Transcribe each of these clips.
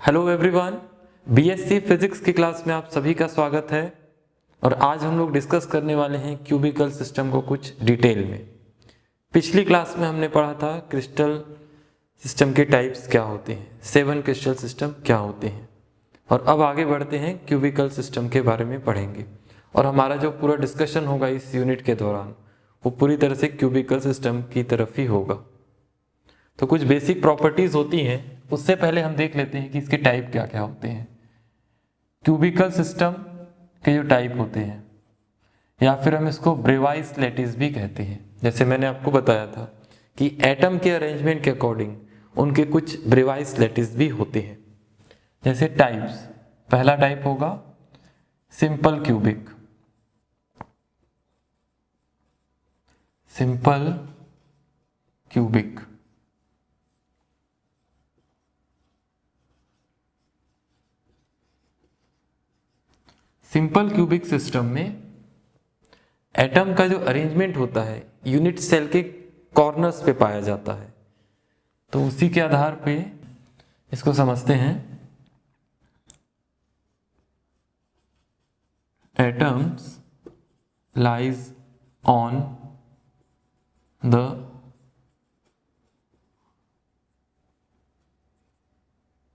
Hello everyone, BSc physics की class में आप सभी का स्वागत है। और आज हम लोग डिस्कस करने वाले हैं क्यूबिकल सिस्टम को कुछ डिटेल में। पिछली क्लास में हमने पढ़ा था क्रिस्टल सिस्टम के टाइप्स क्या होते हैं, 7 क्रिस्टल सिस्टम क्या होते हैं। और अब आगे बढ़ते हैं, क्यूबिकल सिस्टम के बारे में पढ़ेंगे। और हमारा जो पूरा डिस्कशन होगा इस यूनिट के दौरान वो पूरी तरह से क्यूबिकल सिस्टम की तरफ ही होगा। तो कुछ बेसिक प्रॉपर्टीज होती हैं, उससे पहले हम देख लेते हैं कि इसके टाइप क्या क्या होते हैं। क्यूबिकल सिस्टम के जो टाइप होते हैं, या फिर हम इसको ब्रेवाइस लैटिस भी कहते हैं। जैसे मैंने आपको बताया था कि एटम के अरेंजमेंट के अकॉर्डिंग उनके कुछ ब्रेवाइस लैटिस भी होते हैं। जैसे टाइप्स, पहला टाइप होगा simple cubic. Simple cubic simple cubic system में एटम का जो अरेंजमेंट होता है यूनिट सेल के कॉर्नर्स पे पाया जाता है। तो उसी के आधार पे इसको समझते हैं। Atoms lies on the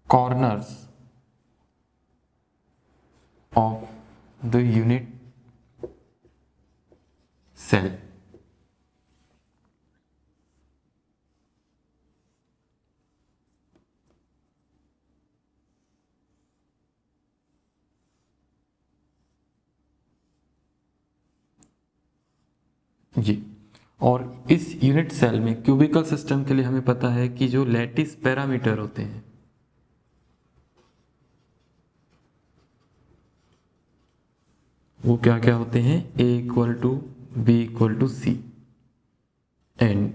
corners of the unit cell. जी, और इस यूनिट सेल में क्यूबिकल सिस्टम के लिए हमें पता है कि जो लैटिस पैरामीटर होते हैं वो क्या क्या होते हैं। A equal to B equal to C and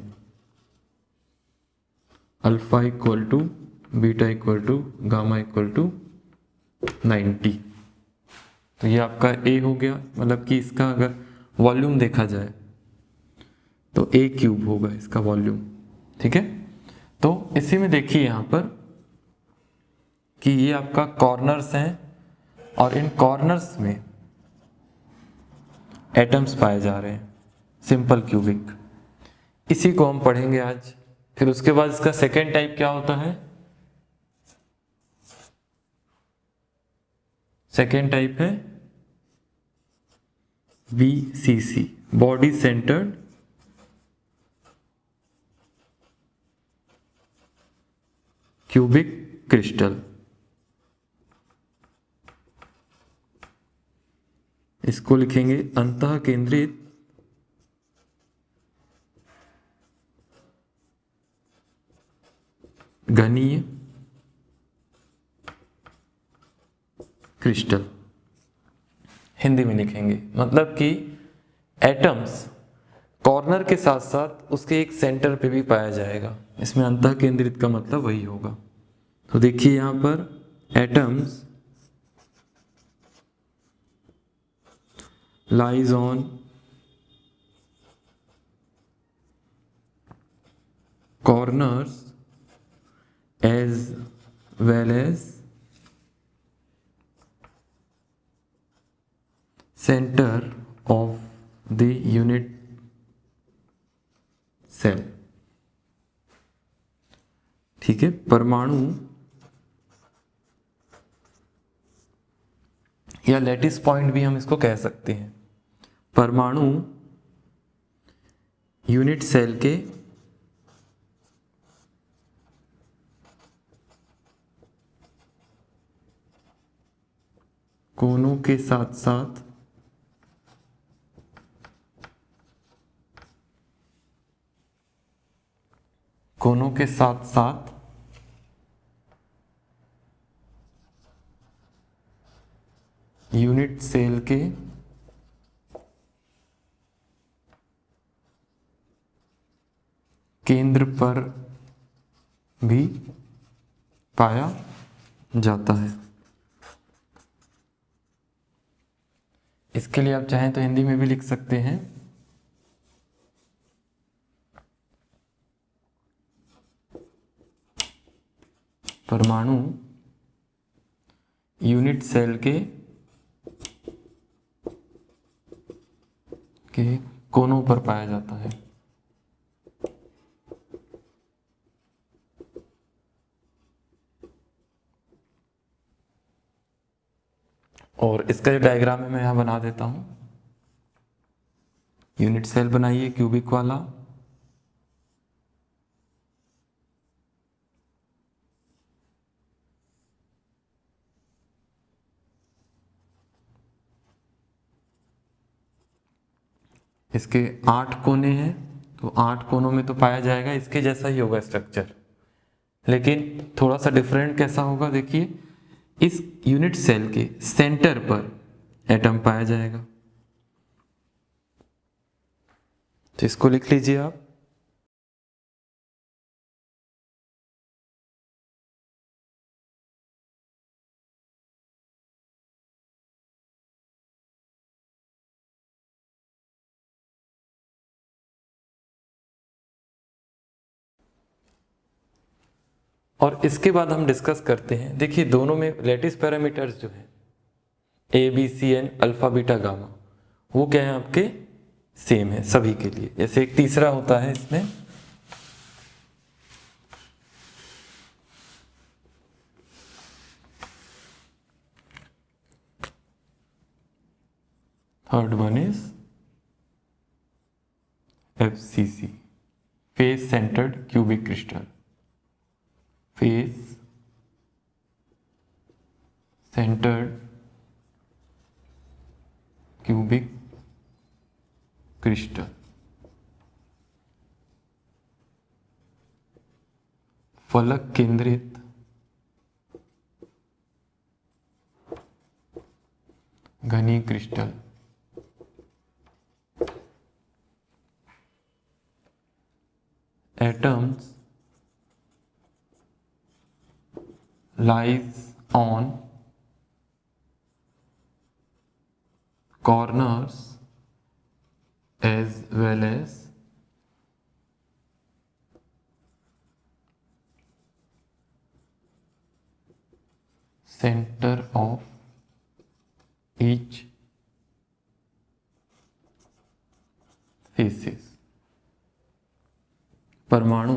alpha equal to beta equal to gamma equal to 90। तो ये आपका A हो गया, मतलब कि इसका अगर वॉल्यूम देखा जाए तो A क्यूब होगा इसका वॉल्यूम। ठीक है, तो इसी में देखिए यहाँ पर कि ये आपका कॉर्नर्स हैं और इन कॉर्नर्स में एटम्स पाए जा रहे हैं, सिंपल क्यूबिक। इसी को हम पढ़ेंगे आज। फिर उसके बाद इसका सेकेंड टाइप क्या होता है। सेकेंड टाइप है BCC, body centred cubic crystal. इसको लिखेंगे अंतः केंद्रित घनीय क्रिस्टल। हिंदी में लिखेंगे, मतलब कि एटम्स कॉर्नर के साथ साथ उसके एक सेंटर पे भी पाया जाएगा। इसमें अंतः केंद्रित का मतलब वही होगा। तो देखिए यहां पर atoms lies on corners as well as centre of the unit cell. ठीक है, परमाणु या लैटिस पॉइंट भी हम इसको कह सकते हैं। परमाणु यूनिट सेल के कोनों के साथ साथ यूनिट सेल के केंद्र पर भी पाया जाता है। इसके लिए आप चाहें तो हिंदी में भी लिख सकते हैं। परमाणु यूनिट सेल के कोनों पर पाया जाता है। और इसका जो डायग्राम है मैं यहाँ बना देता हूँ। यूनिट सेल बनाइए क्यूबिक वाला, इसके 8 कोने हैं, तो 8 कोनों में तो पाया जाएगा, इसके जैसा ही होगा स्ट्रक्चर, लेकिन थोड़ा सा डिफरेंट कैसा होगा देखिए, इस यूनिट सेल के सेंटर पर एटम पाया जाएगा। तो इसको लिख लीजिए आप। और इसके बाद हम डिस्कस करते हैं, देखिए दोनों में लेटिस पैरामीटर्स जो है A B C and alpha beta gamma, वो क्या है आपके सेम है सभी के लिए। जैसे एक तीसरा होता है इसमें third one is FCC, face centred cubic crystal, face centred cubic crystal. फलक केंद्रित घनी crystal. Atoms lies on corners as well as center of each faces। परमाणु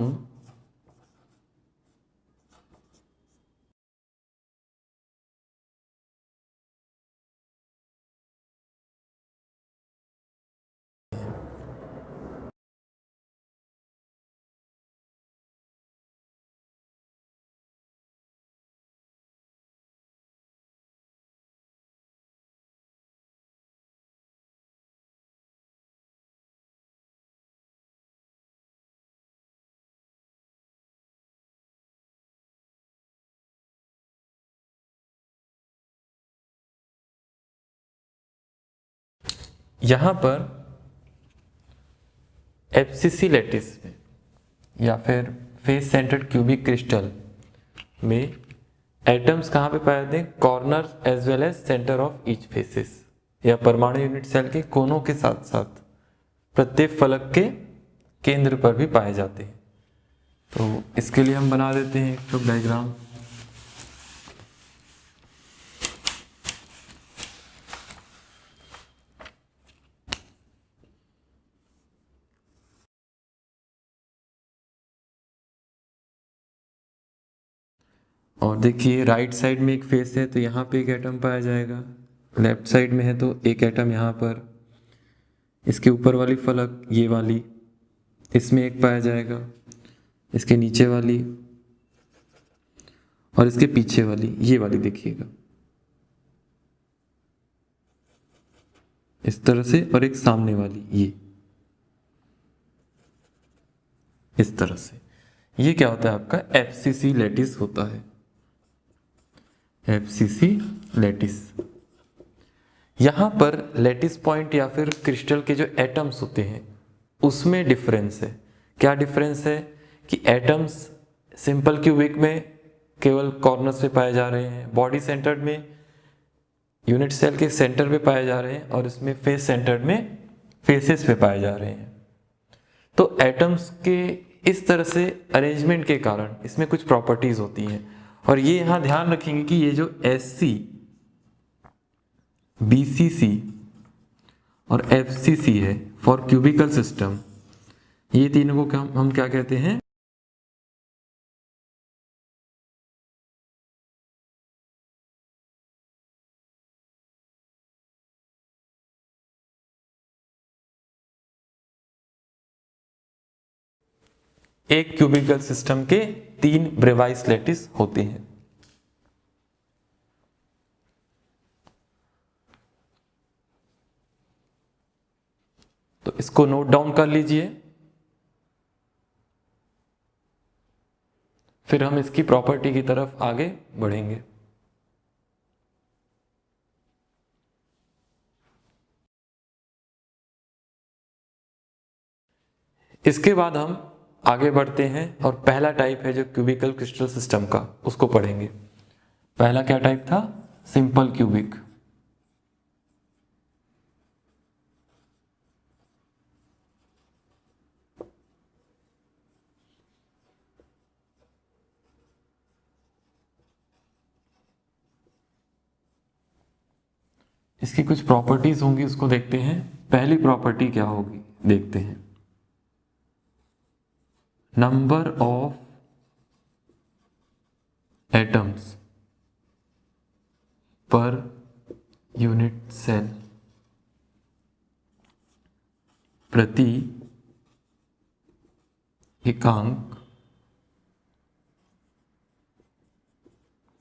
यहाँ पर FCC लैटिस में या फिर फेस सेंटर्ड क्यूबिक क्रिस्टल में एटम्स कहाँ पे पाए जाते हैं? Corner as well as centre of each faces, या परमाणु यूनिट सेल के कोनों के साथ साथ प्रत्येक फलक के केंद्र पर भी पाए जाते हैं। तो इसके लिए हम बना देते हैं एक तो डायग्राम। और देखिए राइट साइड में एक फेस है तो यहाँ पे एक एटम पाया जाएगा, लेफ्ट साइड में है तो एक एटम यहाँ पर, इसके ऊपर वाली फलक ये वाली इसमें एक पाया जाएगा, इसके नीचे वाली और इसके पीछे वाली ये वाली देखिएगा इस तरह से, और एक सामने वाली ये इस तरह से। ये क्या होता है आपका FCC लैटिस होता है, FCC लैटिस। यहाँ पर लैटिस पॉइंट या फिर क्रिस्टल के जो एटम्स होते हैं उसमें डिफरेंस है। क्या डिफरेंस है कि एटम्स सिंपल क्यूबिक में केवल कॉर्नर्स पे पाए जा रहे हैं, बॉडी सेंटर्ड में यूनिट सेल के सेंटर पे पाए जा रहे हैं, और इसमें फेस सेंटर्ड में फेसेस पे पाए जा रहे हैं। तो एटम्स के इस तरह से अरेंजमेंट के कारण इसमें कुछ प्रॉपर्टीज होती हैं, और ये यहाँ ध्यान रखेंगे कि ये जो SC BCC और FCC है फॉर क्यूबिकल सिस्टम, ये तीनों को हम क्या कहते हैं? एक क्यूबिकल सिस्टम के 3 ब्रेवाइस लैटिस होते हैं। तो इसको नोट डाउन कर लीजिए, फिर हम इसकी प्रॉपर्टी की तरफ आगे बढ़ेंगे। इसके बाद हम आगे बढ़ते हैं और पहला टाइप है जो क्यूबिकल क्रिस्टल सिस्टम का, उसको पढ़ेंगे। पहला क्या टाइप था? Simple cubic. इसकी कुछ प्रॉपर्टीज होंगी, उसको देखते हैं। पहली प्रॉपर्टी क्या होगी देखते हैं। Number of atoms per unit cell, प्रति एकांक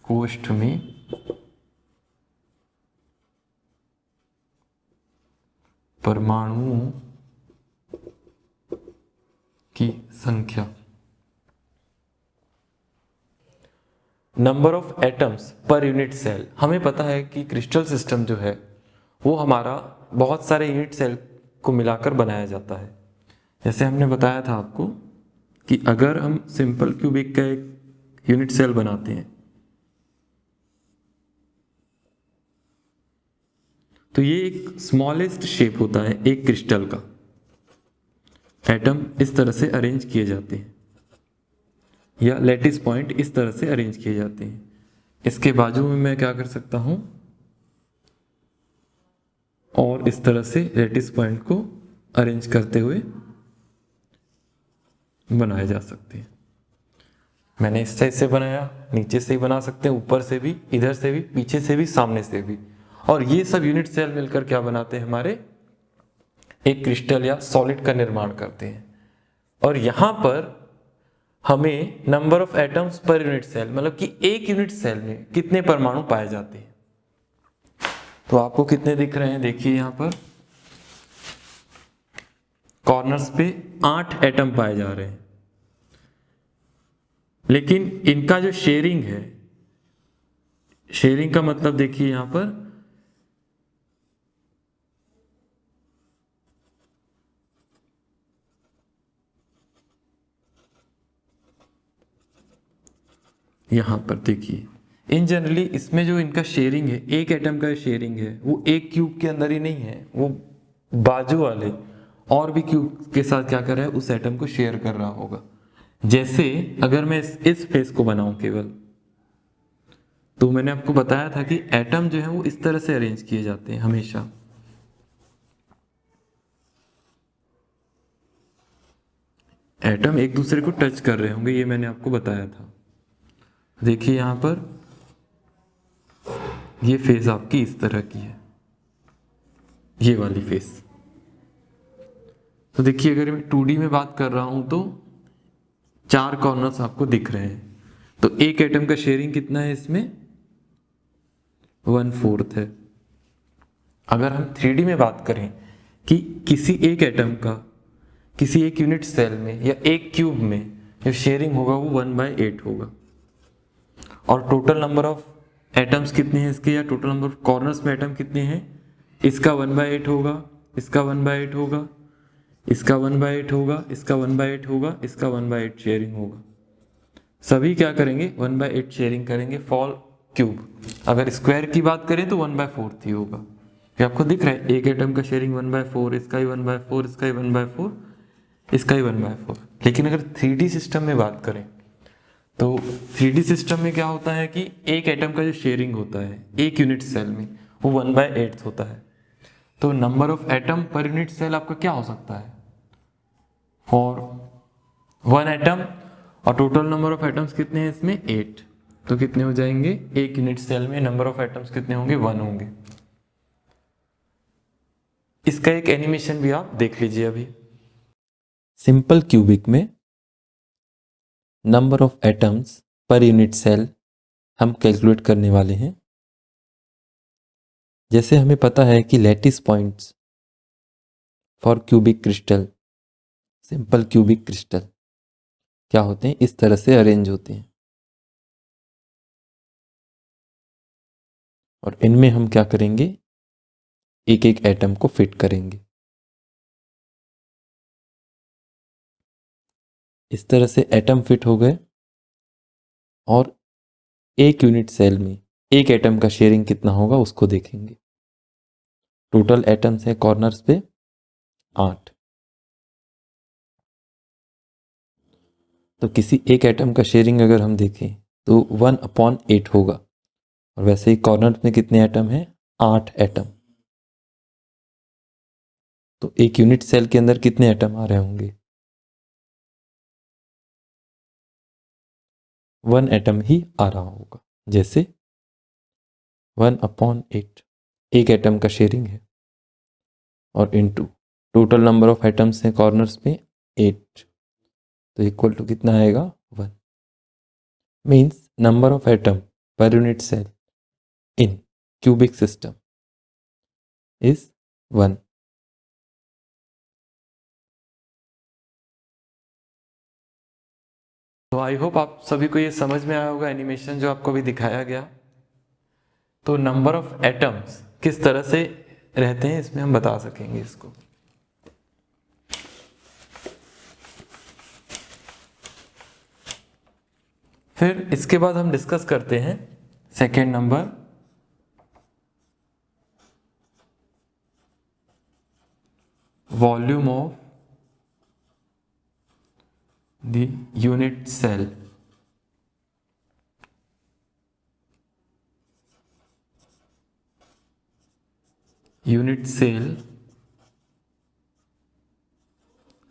कोष्ठ में परमाणुओं की संख्या। Number of atoms per unit cell, हमें पता है कि क्रिस्टल सिस्टम जो है वो हमारा बहुत सारे यूनिट सेल को मिलाकर बनाया जाता है। जैसे हमने बताया था आपको कि अगर हम सिंपल क्यूबिक का एक यूनिट सेल बनाते हैं तो ये एक स्मॉलेस्ट शेप होता है एक क्रिस्टल का। एटम इस तरह से अरेंज किए जाते हैं या लैटिस पॉइंट इस तरह से अरेंज किए जाते हैं। इसके बाजू में मैं क्या कर सकता हूं, और इस तरह से लैटिस पॉइंट को अरेंज करते हुए बनाए जा सकते हैं। मैंने इस साइड से बनाया, नीचे से ही बना सकते हैं, ऊपर से भी, इधर से भी, पीछे से भी, सामने से भी। और ये सब यूनिट सेल मिलकर क्या बनाते हैं? हमारे एक क्रिस्टल या सॉलिड का निर्माण करते हैं। और यहां पर हमें number of atoms per unit cell, मतलब कि एक यूनिट सेल में कितने परमाणु पाए जाते हैं। तो आपको कितने दिख रहे हैं? देखिए यहां पर कॉर्नर्स पे 8 एटम पाए जा रहे हैं, लेकिन इनका जो शेयरिंग है, शेयरिंग का मतलब देखिए यहां पर यहां पर देखिए, इन जनरली इसमें जो इनका शेयरिंग है, एक एटम का शेयरिंग है, वो एक क्यूब के अंदर ही नहीं है, वो बाजू वाले और भी क्यूब के साथ क्या कर रहा है? उस एटम को शेयर कर रहा होगा। जैसे अगर मैं इस फेस को बनाऊं केवल, तो मैंने आपको बताया था कि एटम जो है वो इस तरह से अरेंज किए जाते हैं हमेशा। एटम एक दूसरे को टच कर रहे होंगे, ये मैंने आपको बताया था। देखिए यहां पर ये फेस आपकी इस तरह की है, ये वाली फेस। तो देखिए अगर मैं 2D में बात कर रहा हूं तो 4 कॉर्नर्स आपको दिख रहे हैं। तो एक एटम का शेयरिंग कितना है इसमें? 1/4 है। अगर हम 3D में बात करें कि किसी एक एटम का किसी एक यूनिट सेल में या एक क्यूब में जो शेयरिंग होगा वो 1/8 होगा। और टोटल नंबर ऑफ एटम्स कितने हैं इसके, या टोटल नंबर ऑफ कॉर्नर्स में एटम कितने हैं? इसका 1/8 होगा, इसका 1/8 होगा, इसका 1/8 होगा, इसका 1/8 होगा, इसका 1/8 शेयरिंग होगा। सभी क्या करेंगे? 1/8 शेयरिंग करेंगे फॉर क्यूब। अगर स्क्वायर की बात करें तो 1/4 ही होगा। ये आपको दिख रहा है, एक एटम का शेयरिंग 1/4, इसका ही 1/4, इसका ही 1/4, इसका ही 1/4। लेकिन अगर 3D सिस्टम में बात करें तो 3D सिस्टम में क्या होता है कि एक एटम का जो शेयरिंग होता है एक यूनिट सेल में, वो 1/8 होता है। तो number of atom per unit cell आपका क्या हो सकता है? फॉर 1 एटम, और टोटल नंबर ऑफ एटम्स कितने हैं इसमें? 8। तो कितने हो जाएंगे? एक यूनिट सेल में नंबर ऑफ एटम्स कितने होंगे? 1 होंगे। इसका एक एनिमेशन भी आप देख लीजिए अभी। सिंपल क्यूबिक में number of atoms per unit cell हम कैलकुलेट करने वाले हैं। जैसे हमें पता है कि lattice points for cubic crystal, simple cubic crystal क्या होते हैं? इस तरह से अरेंज होते हैं, और इनमें हम क्या करेंगे? एक एक एटम को फिट करेंगे। इस तरह से एटम फिट हो गए, और एक यूनिट सेल में एक एटम का शेयरिंग कितना होगा उसको देखेंगे। टोटल एटम्स है कॉर्नर्स पे 8। तो किसी एक एटम का शेयरिंग अगर हम देखें तो 1/8 होगा, और वैसे ही कॉर्नर में कितने एटम हैं? 8 एटम। तो एक यूनिट सेल के अंदर कितने एटम आ रहे होंगे? 1 एटम ही आ रहा होगा। जैसे 1/8 एक एटम का शेयरिंग है, और into total number of atoms हैं कॉर्नर्स में 8, तो इक्वल टू कितना आएगा? 1। Means number of atom per unit cell in cubic system is 1। तो आई होप आप सभी को ये समझ में आया होगा एनिमेशन जो आपको भी दिखाया गया। तो नंबर ऑफ एटम्स किस तरह से रहते हैं इसमें हम बता सकेंगे इसको। फिर इसके बाद हम डिस्कस करते हैं second number, volume of the unit cell. Unit cell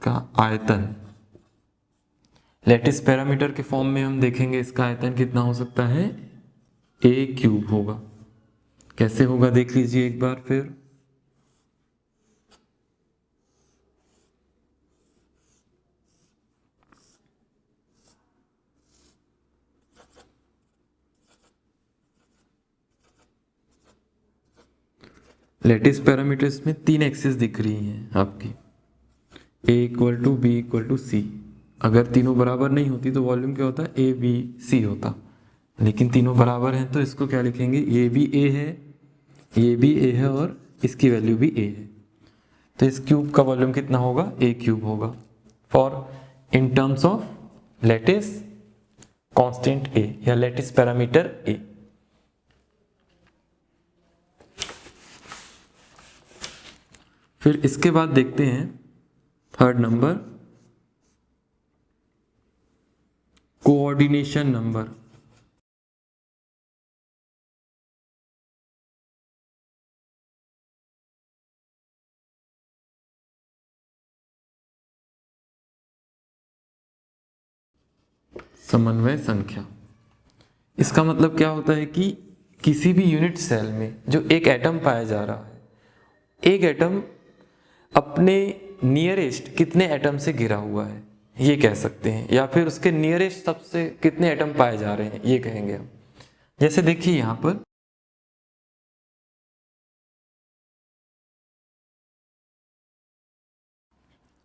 का आयतन लैटिस पैरामीटर के फॉर्म में हम देखेंगे इसका आयतन कितना हो सकता है? a³ होगा। कैसे होगा देख लीजिए एक बार फिर। लैटिस पैरामीटर्स में 3 एक्सिस दिख रही हैं आपकी, a = b = c। अगर तीनों बराबर नहीं होती तो वॉल्यूम क्या होता है? a b c होता, लेकिन तीनों बराबर हैं तो इसको क्या लिखेंगे? ये भी a है, ये भी a है, और इसकी वैल्यू भी a है। तो इस क्यूब का वॉल्यूम कितना होगा? a³ होगा, for in terms of lattice constant a या लैटिस पैरामीटर a। फिर इसके बाद देखते हैं थर्ड नंबर, कोऑर्डिनेशन नंबर। समन्वय संख्या। इसका मतलब क्या होता है कि किसी भी यूनिट सेल में जो एक एटम पाया जा रहा है, एक एटम अपने नियरेस्ट कितने एटम से घिरा हुआ है ये कह सकते हैं, या फिर उसके नियरेस्ट सबसे कितने एटम पाए जा रहे हैं ये कहेंगे हम। जैसे देखिए यहां पर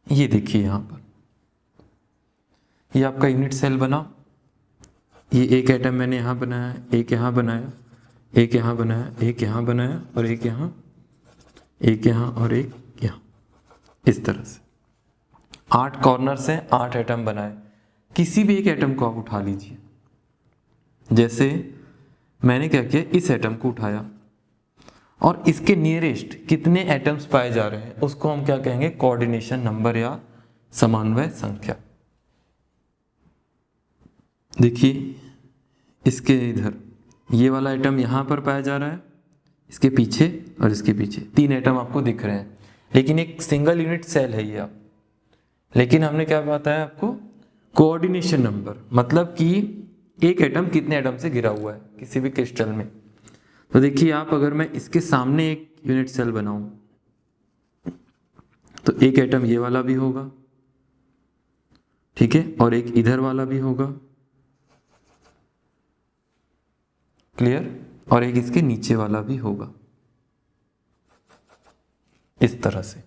ये देखिए, यहां पर ये आपका यूनिट सेल बना। ये एक एटम मैंने यहां बनाया, एक यहां बनाया, एक यहां बनाया, एक यहां बनाया, और एक यहां, एक यहां, और एक यहां। इस तरह से 8 कॉर्नर्स हैं, 8 एटम बनाए। किसी भी एक एटम को आप उठा लीजिए। जैसे मैंने क्या किया, इस एटम को उठाया, और इसके नियरेस्ट कितने एटम्स पाए जा रहे हैं उसको हम क्या कहेंगे? कोऑर्डिनेशन नंबर या समन्वय संख्या। देखिए इसके इधर ये वाला एटम यहां पर पाया जा रहा है, इसके पीछे और इसके पीछे 3 एटम आपको दिख रहे हैं, लेकिन एक सिंगल यूनिट सेल है ये आप। लेकिन हमने क्या बताया आपको, कोऑर्डिनेशन नंबर, मतलब कि एक एटम कितने एटम से घिरा हुआ है किसी भी क्रिस्टल में। तो देखिए आप, अगर मैं इसके सामने एक यूनिट सेल बनाऊं तो एक एटम ये वाला भी होगा, ठीक है, और एक इधर वाला भी होगा, क्लियर, और एक इसके नीचे वाला भी होगा, इस तरह से।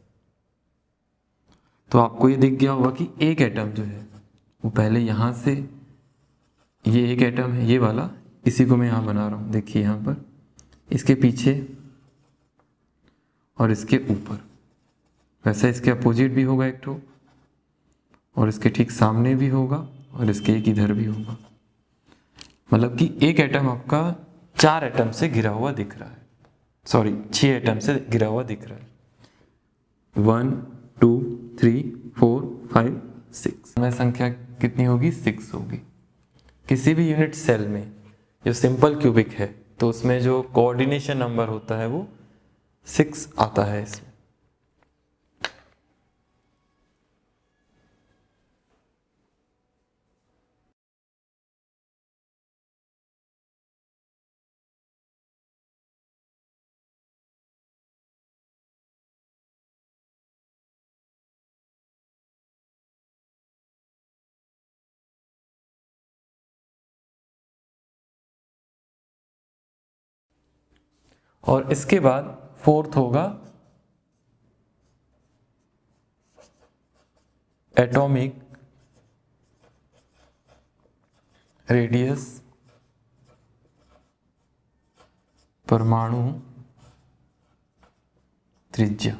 तो आपको ये दिख गया होगा कि एक एटम जो है वो पहले यहाँ से, ये एक एटम है ये वाला, इसी को मैं यहाँ बना रहा हूँ, देखिए यहाँ पर, इसके पीछे और इसके ऊपर। वैसे इसके अपोजिट भी होगा एक ठो, और इसके ठीक सामने भी होगा, और इसके एक इधर भी होगा। मतलब कि एक एटम आपका 4 एटम से घिरा हुआ दिख रहा है, सॉरी 6 एटम से घिरा हुआ दिख रहा है। 1 2 3 4 5 6 में संख्या कितनी होगी, 6 होगी। किसी भी यूनिट सेल में जो सिंपल क्यूबिक है तो उसमें जो कोऑर्डिनेशन नंबर होता है वो 6 आता है इसमें। और इसके बाद 4th होगा एटॉमिक रेडियस, परमाणु त्रिज्या।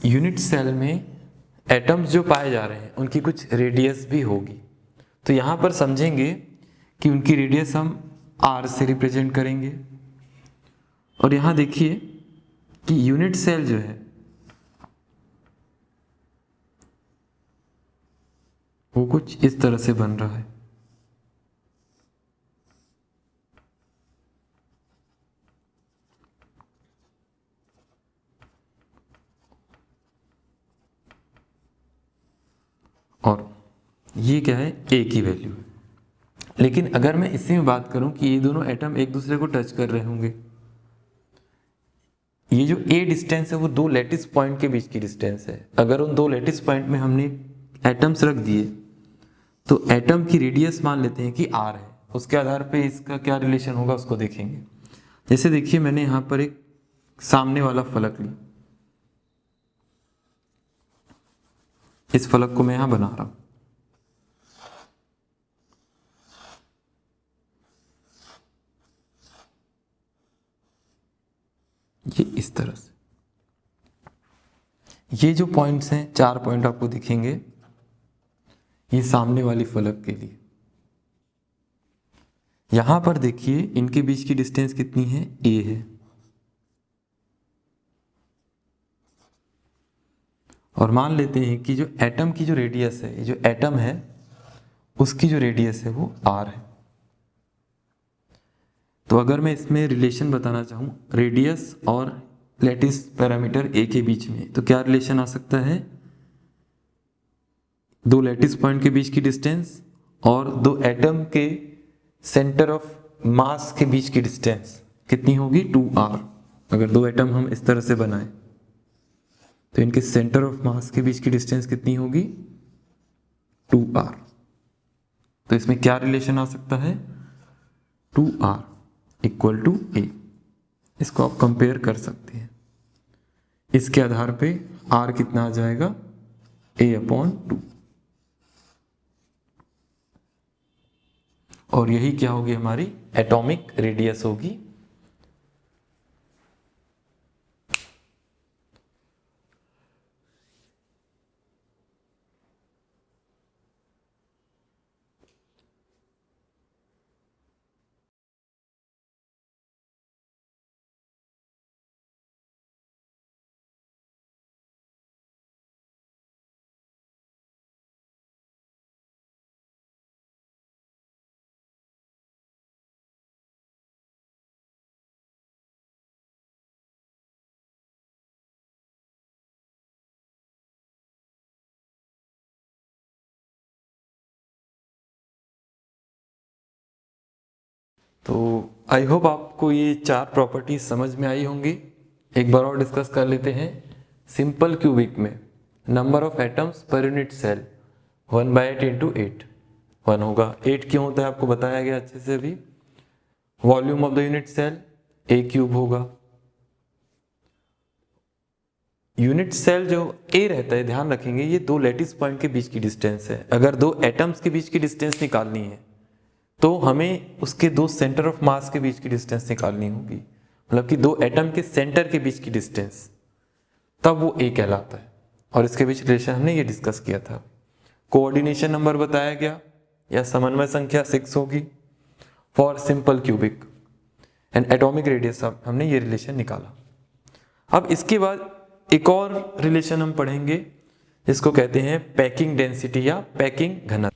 यूनिट सेल में एटम्स जो पाए जा रहे हैं उनकी कुछ रेडियस भी होगी, तो यहाँ पर समझेंगे कि उनकी रेडियस हम r से रिप्रेजेंट करेंगे। और यहाँ देखिए कि यूनिट सेल जो है वो कुछ इस तरह से बन रहा है। और ये क्या है, a की वैल्यू है। लेकिन अगर मैं इसी में बात करूं कि ये दोनों एटम एक दूसरे को टच कर रहे होंगे, ये जो a डिस्टेंस है वो 2 लैटिस पॉइंट के बीच की डिस्टेंस है। अगर उन 2 लैटिस पॉइंट में हमने एटम्स रख दिए तो एटम की रेडियस मान लेते हैं कि r है, उसके आधार पे इसका क्या रिलेशन होगा उसको देखेंगे। जैसे देखिए मैंने यहाँ पर एक सामने वाला फलक लिया, इस फलक को मैं यहाँ बना रहा हूँ, ये इस तरह से। ये जो पॉइंट्स हैं 4 पॉइंट आपको दिखेंगे, ये सामने वाली फलक के लिए। यहां पर देखिए इनके बीच की डिस्टेंस कितनी है, a है। और मान लेते हैं कि जो एटम की जो रेडियस है, ये जो एटम है उसकी जो रेडियस है वो r है। तो अगर मैं इसमें रिलेशन बताना चाहूँ रेडियस और लैटिस पैरामीटर a के बीच में, तो क्या रिलेशन आ सकता है, 2 लैटिस पॉइंट के बीच की डिस्टेंस और 2 एटम के सेंटर ऑफ मास के बीच की डिस्टेंस कितनी होगी, 2r। अगर 2 एटम हम इस तरह से बनाएं तो इनके सेंटर ऑफ मास के बीच की डिस्टेंस कितनी होगी, 2r। तो इसमें क्या रिलेशन आ सकता है, 2r इक्वल टू a। इसको आप कंपेयर कर सकते हैं, इसके आधार पे r कितना आ जाएगा, a/2। और यही क्या होगी, हमारी एटॉमिक रेडियस होगी। तो आई होप आपको ये 4 प्रॉपर्टीज समझ में आई होंगी। एक बार और डिस्कस कर लेते हैं। सिंपल क्यूबिक में number of atoms per unit cell 1/8 into 8 1 होगा। 8 क्यों होता है आपको बताया गया अच्छे से अभी। Volume of the unit cell a cube होगा। यूनिट सेल जो ए रहता है, ध्यान रखेंगे ये 2 लैटिस पॉइंट के बीच की डिस्टेंस है। अगर 2 एटम्स के बीच की डिस्टेंस निकालनी है तो हमें उसके 2 सेंटर ऑफ मास के बीच की डिस्टेंस निकालनी होगी, मतलब कि 2 एटम के सेंटर के बीच की डिस्टेंस, तब वो ए कहलाता है। और इसके बीच रिलेशन हमने ये डिस्कस किया था। कोऑर्डिनेशन नंबर बताया गया या समन्वय संख्या 6 होगी for simple cubic and atomic radius हमने ये रिलेशन निकाला। अब इसके बाद एक और रिलेशन हम पढ़ेंगे जिसको कहते हैं पैकिंग डेंसिटी या पैकिंग घनत्व।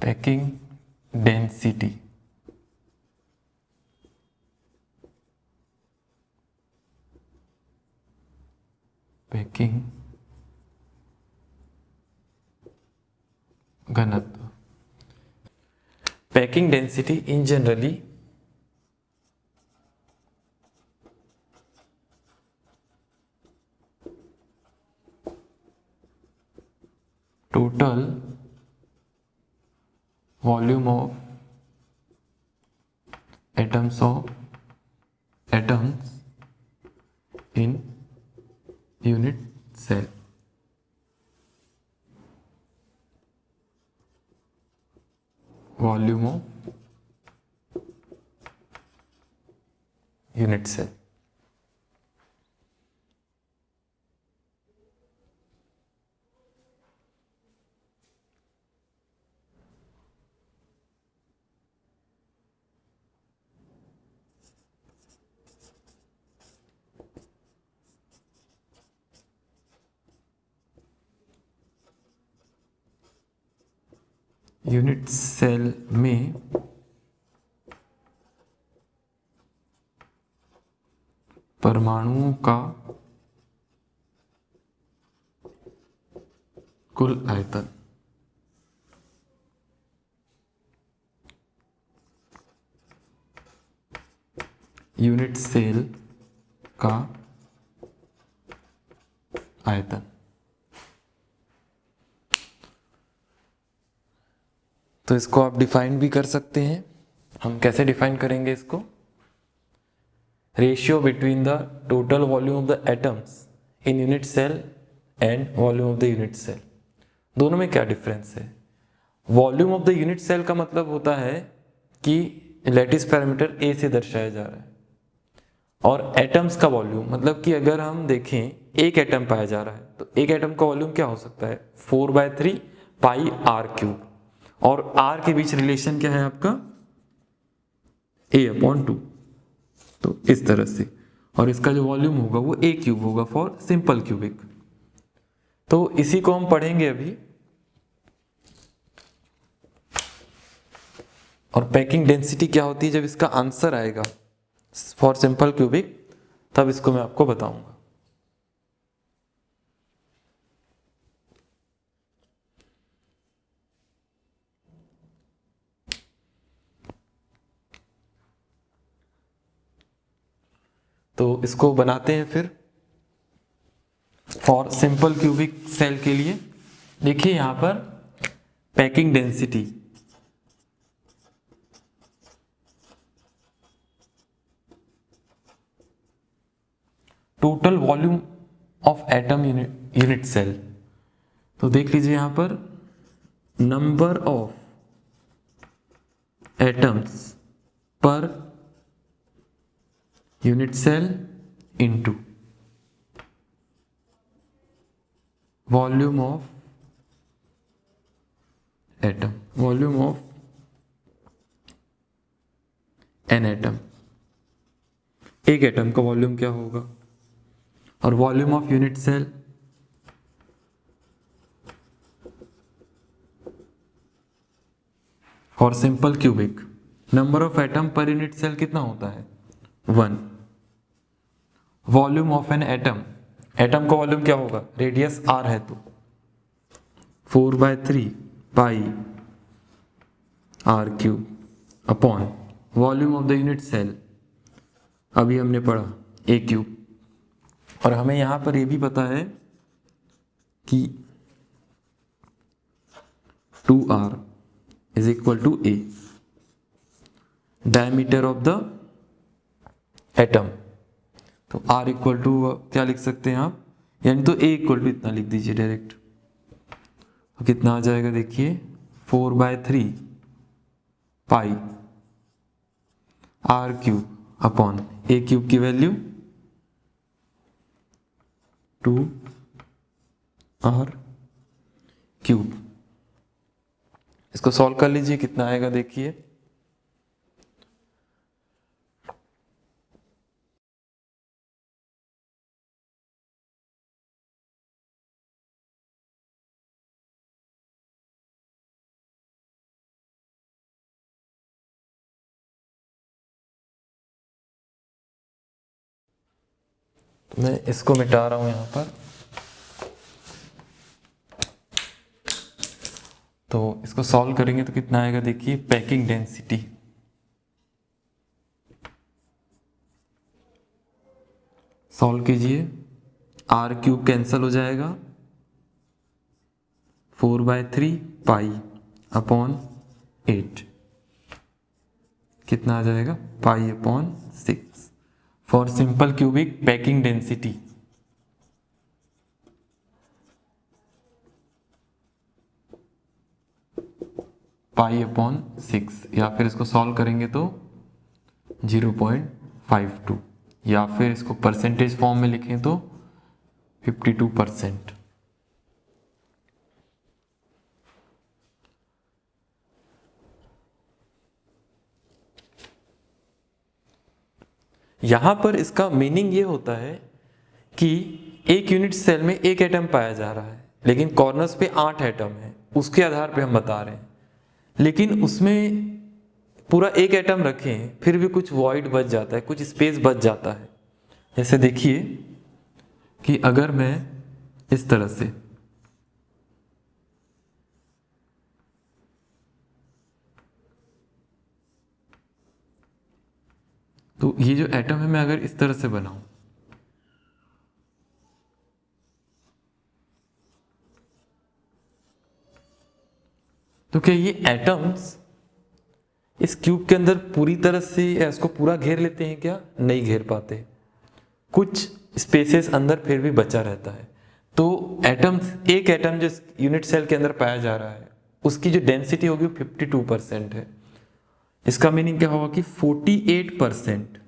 पैकिंग डेंसिटी पैकिंग घनत्व। Packing density in generally total volume of atoms in unit cell। Volume of unit cell. Unit cell में परमाणुओं का कुल आयतन यूनिट सेल का आयतन। तो इसको आप डिफाइन भी कर सकते हैं। हम कैसे डिफाइन करेंगे इसको? Ratio between the total volume of the atoms in unit cell and volume of the unit cell. दोनों में क्या डिफरेंस है? Volume of the unit cell का मतलब होता है कि लैटिस पैरामीटर ए से दर्शाया जा रहा है, और एटम्स का वॉल्यूम मतलब कि अगर हम देखें एक एटम पाया जा रहा है तो एक एटम का वॉल्यूम क्या हो सकता है? 4/3 पाई आर क्यूब। और आर के बीच रिलेशन क्या है आपका? A/2। तो इस तरह से, और इसका जो वॉल्यूम होगा वो ए क्यूब होगा फॉर सिंपल क्यूबिक। तो इसी को हम पढ़ेंगे अभी। और पैकिंग डेंसिटी क्या होती है, जब इसका आंसर आएगा फॉर सिंपल क्यूबिक तब इसको मैं आपको बताऊंगा। तो इसको बनाते हैं फिर फॉर सिंपल क्यूबिक सेल के लिए। देखिए यहां पर packing density total volume of atom unit cell. तो देख लीजिए यहां पर number of atoms per unit cell into volume of atom, volume of an atom. एक एटम का वॉल्यूम क्या होगा? और volume of unit cell for simple cubic, number of atom per unit cell कितना होता है? 1। Volume of an atom atom का volume क्या होगा, रेडियस r है तो 4/3 pi r³ upon volume of the unit cell, अभी हमने पढ़ा a³। और हमें यहाँ पर ये भी पता है कि 2r is equal to a, diameter of the atom. तो r इक्वल टू क्या लिख सकते हैं आप, यानी तो a इक्वल टू इतना लिख दीजिए डायरेक्ट। तो कितना आ जाएगा देखिए, 4/3 पाई r³ अपॉन a³ की वैल्यू 2r³। इसको सॉल्व कर लीजिए, कितना आएगा देखिए, मैं इसको मिटा रहा हूं यहां पर। तो इसको सॉल्व करेंगे तो कितना आएगा देखिए, पैकिंग डेंसिटी सॉल्व कीजिए, r³ कैंसिल हो जाएगा, 4/3 पाई अपॉन 8, कितना आ जाएगा, pi upon 6 for simple cubic packing density. Pi upon 6, या फिर इसको सॉल्व करेंगे तो 0.52, या फिर इसको परसेंटेज फॉर्म में लिखें तो 52%। यहां पर इसका मीनिंग ये होता है कि एक यूनिट सेल में एक एटम पाया जा रहा है, लेकिन कॉर्नर्स पे 8 एटम है, उसके आधार पे हम बता रहे हैं। लेकिन उसमें पूरा एक एटम रखें फिर भी कुछ वॉइड बच जाता है, कुछ स्पेस बच जाता है। जैसे देखिए कि अगर मैं इस तरह से तो ये जो एटम है मैं अगर इस तरह से बनाऊं तो क्या ये एटम्स इस क्यूब के अंदर पूरी तरह से इसको पूरा घेर लेते हैं क्या, नहीं घेर पाते, कुछ स्पेसेस अंदर फिर भी बचा रहता है। तो एटम्स, एक एटम जो यूनिट सेल के अंदर पाया जा रहा है उसकी जो डेंसिटी होगी वो 52% है। इसका मीनिंग क्या होगा कि 48%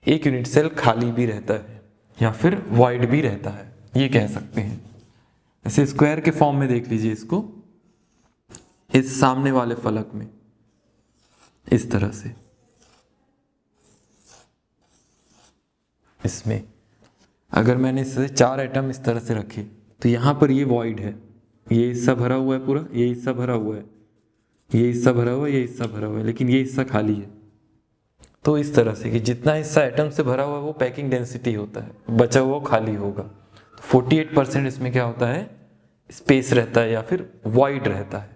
एक यूनिट सेल खाली भी रहता है या फिर वॉइड भी रहता है, ये कह सकते हैं। ऐसे स्क्वायर के फॉर्म में देख लीजिए इसको, इस सामने वाले फलक में इस तरह से, इसमें अगर मैंने इससे 4 एटम इस तरह से रखे तो यहां पर ये वॉइड है, ये हिस्सा भरा हुआ है पूरा, ये हिस्सा भरा हुआ है, ये हिस्सा भरा हुआ है, ये हिस्सा भरा हुआ है, लेकिन ये हिस्सा खाली है। तो इस तरह से कि जितना हिस्सा एटम से भरा हुआ है वो पैकिंग डेंसिटी होता है, बचा हुआ खाली होगा। तो 48% इसमें क्या होता है, स्पेस रहता है या फिर वॉइड रहता है।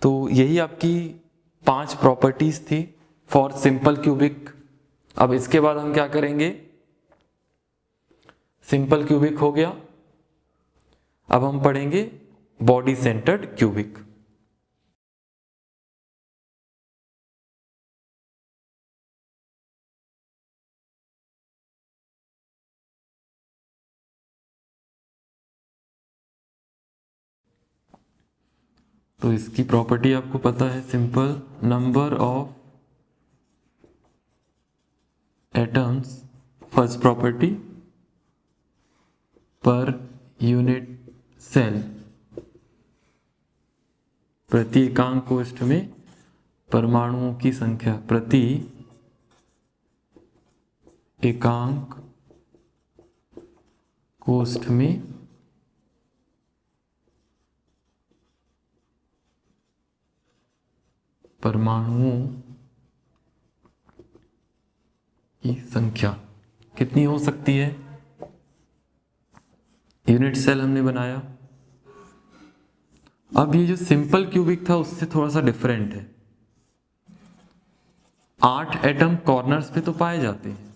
तो यही आपकी 5 प्रॉपर्टीज थी फॉर सिंपल क्यूबिक। अब इसके बाद हम क्या करेंगे, सिंपल क्यूबिक हो गया, अब हम पढ़ेंगे बॉडी सेंटर्ड क्यूबिक। तो इसकी प्रॉपर्टी आपको पता है, simple, number of atoms, first property, per unit cell, प्रति एकांक कोष्ठ में परमाणुओं की संख्या, प्रति एकांक कोष्ठ में परमाणुओं की संख्या कितनी हो सकती है? यूनिट सेल हमने बनाया। अब ये जो सिंपल क्यूबिक था उससे थोड़ा सा डिफरेंट है। 8 एटम कॉर्नर्स पे तो पाए जाते हैं,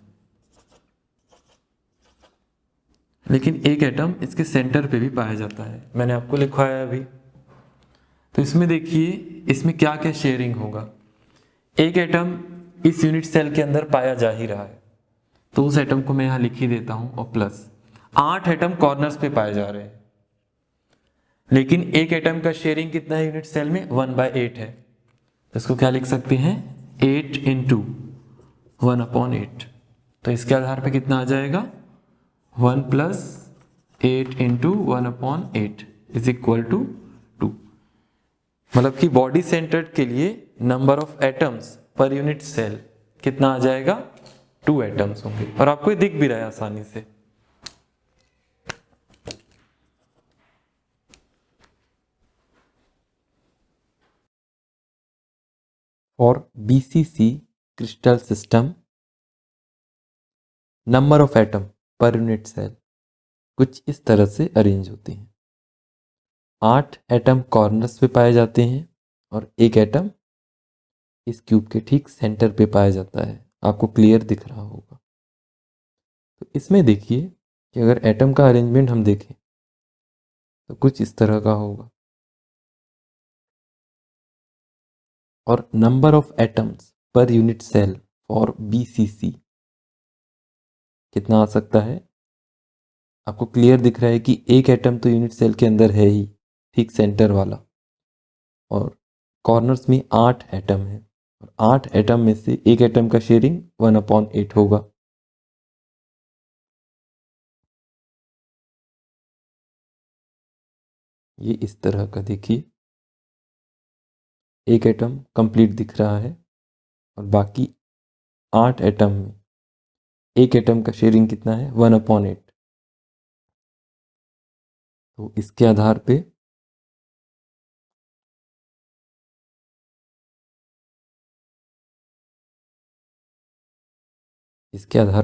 लेकिन एक एटम इसके सेंटर पे भी पाया जाता है। मैंने आपको लिखवाया है अभी। तो इसमें देखिए, इसमें क्या क्या शेयरिंग होगा। एक एटम इस यूनिट सेल के अंदर पाया जा ही रहा है, तो उस एटम को मैं यहां लिख ही देता हूं, और प्लस 8 एटम कॉर्नर्स पे पाए जा रहे हैं, लेकिन एक एटम का शेयरिंग कितना है यूनिट सेल में? 1/8 है। तो इसको क्या लिख सकते हैं? 8 इंटू 1/8। तो इसके आधार पे कितना आ जाएगा? 1 plus 8 into 1/8 is equal to 2। मतलब कि बॉडी सेंटर्ड के लिए number of atoms per unit cell कितना आ जाएगा? 2 एटम्स होंगे। और आपको ये दिख भी रहा है आसानी से। For BCC crystal system, number of atom per unit cell कुछ इस तरह से अरेंज होते हैं। 8 एटम कॉर्नर्स पे पाए जाते हैं और एक एटम इस क्यूब के ठीक सेंटर पे पाया जाता है। आपको क्लियर दिख रहा होगा। तो इसमें देखिए कि अगर एटम का अरेंजमेंट हम देखें तो कुछ इस तरह का होगा, और number of atoms per unit cell for BCC कितना आ सकता है? आपको क्लियर दिख रहा है कि एक एटम तो यूनिट सेल के अंदर है ही, ठीक सेंटर वाला, और कॉर्नर्स में 8 एटम है, और 8 एटम में से एक एटम का शेयरिंग 1/8 होगा। ये इस तरह का देखिए, एक एटम कंप्लीट दिख रहा है और बाकी 8 एटम में एक एटम का शेयरिंग कितना है? 1/8। तो इसके आधार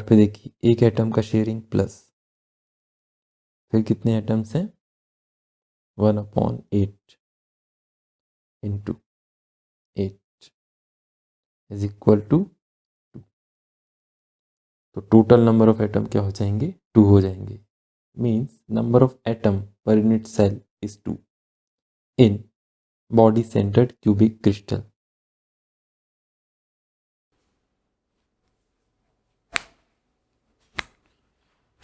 पे देखिए एक एटम का शेयरिंग प्लस फिर कितने एटम्स हैं? 1/8 इंटू 8 इज इक्वल टू 2। तो टोटल नंबर ऑफ एटम क्या हो जाएंगे? 2 हो जाएंगे। Means number of atom per unit cell is 2 in body centred cubic crystal.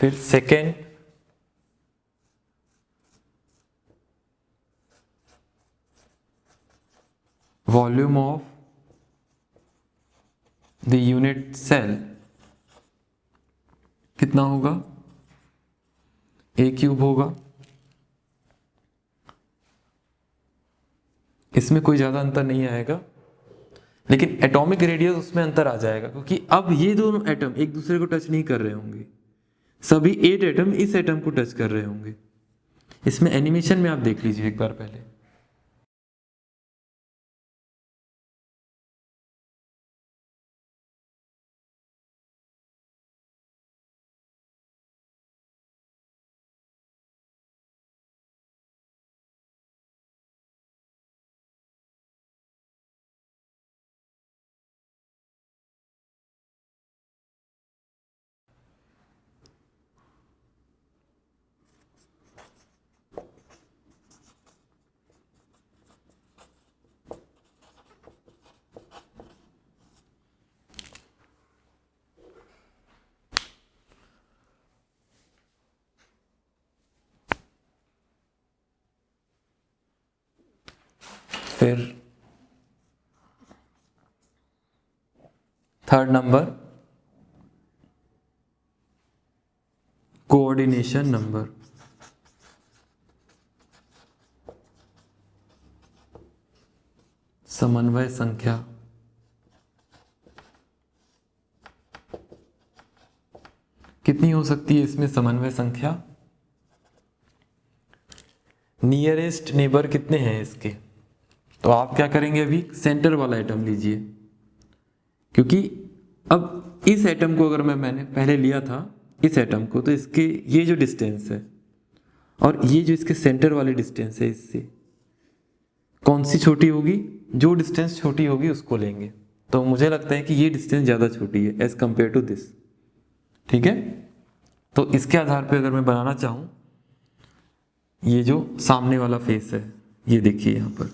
फिर second, volume of the unit cell कितना होगा? A³ होगा। इसमें कोई ज्यादा अंतर नहीं आएगा, लेकिन एटॉमिक रेडियस उसमें अंतर आ जाएगा, क्योंकि अब ये दोनों एटम एक दूसरे को टच नहीं कर रहे होंगे। सभी 8 एटम इस एटम को टच कर रहे होंगे। इसमें एनिमेशन में आप देख लीजिए एक बार पहले। फिर थर्ड नंबर, कोऑर्डिनेशन नंबर। समन्वय संख्या। कितनी हो सकती है इसमें समन्वय संख्या? नियरेस्ट नेबर कितने हैं इसके? तो आप क्या करेंगे, अभी सेंटर वाला एटम लीजिए, क्योंकि अब इस एटम को अगर मैंने पहले लिया था इस एटम को, तो इसके ये जो डिस्टेंस है और ये जो इसके सेंटर वाली डिस्टेंस है, इससे कौन सी छोटी होगी? जो डिस्टेंस छोटी होगी उसको लेंगे। तो मुझे लगता है कि ये डिस्टेंस ज़्यादा छोटी है एज कंपेयर टू दिस। ठीक है, तो इसके आधार पे अगर मैं बनाना चाहूँ, ये जो सामने वाला फेस है, ये देखिए यहाँ पर,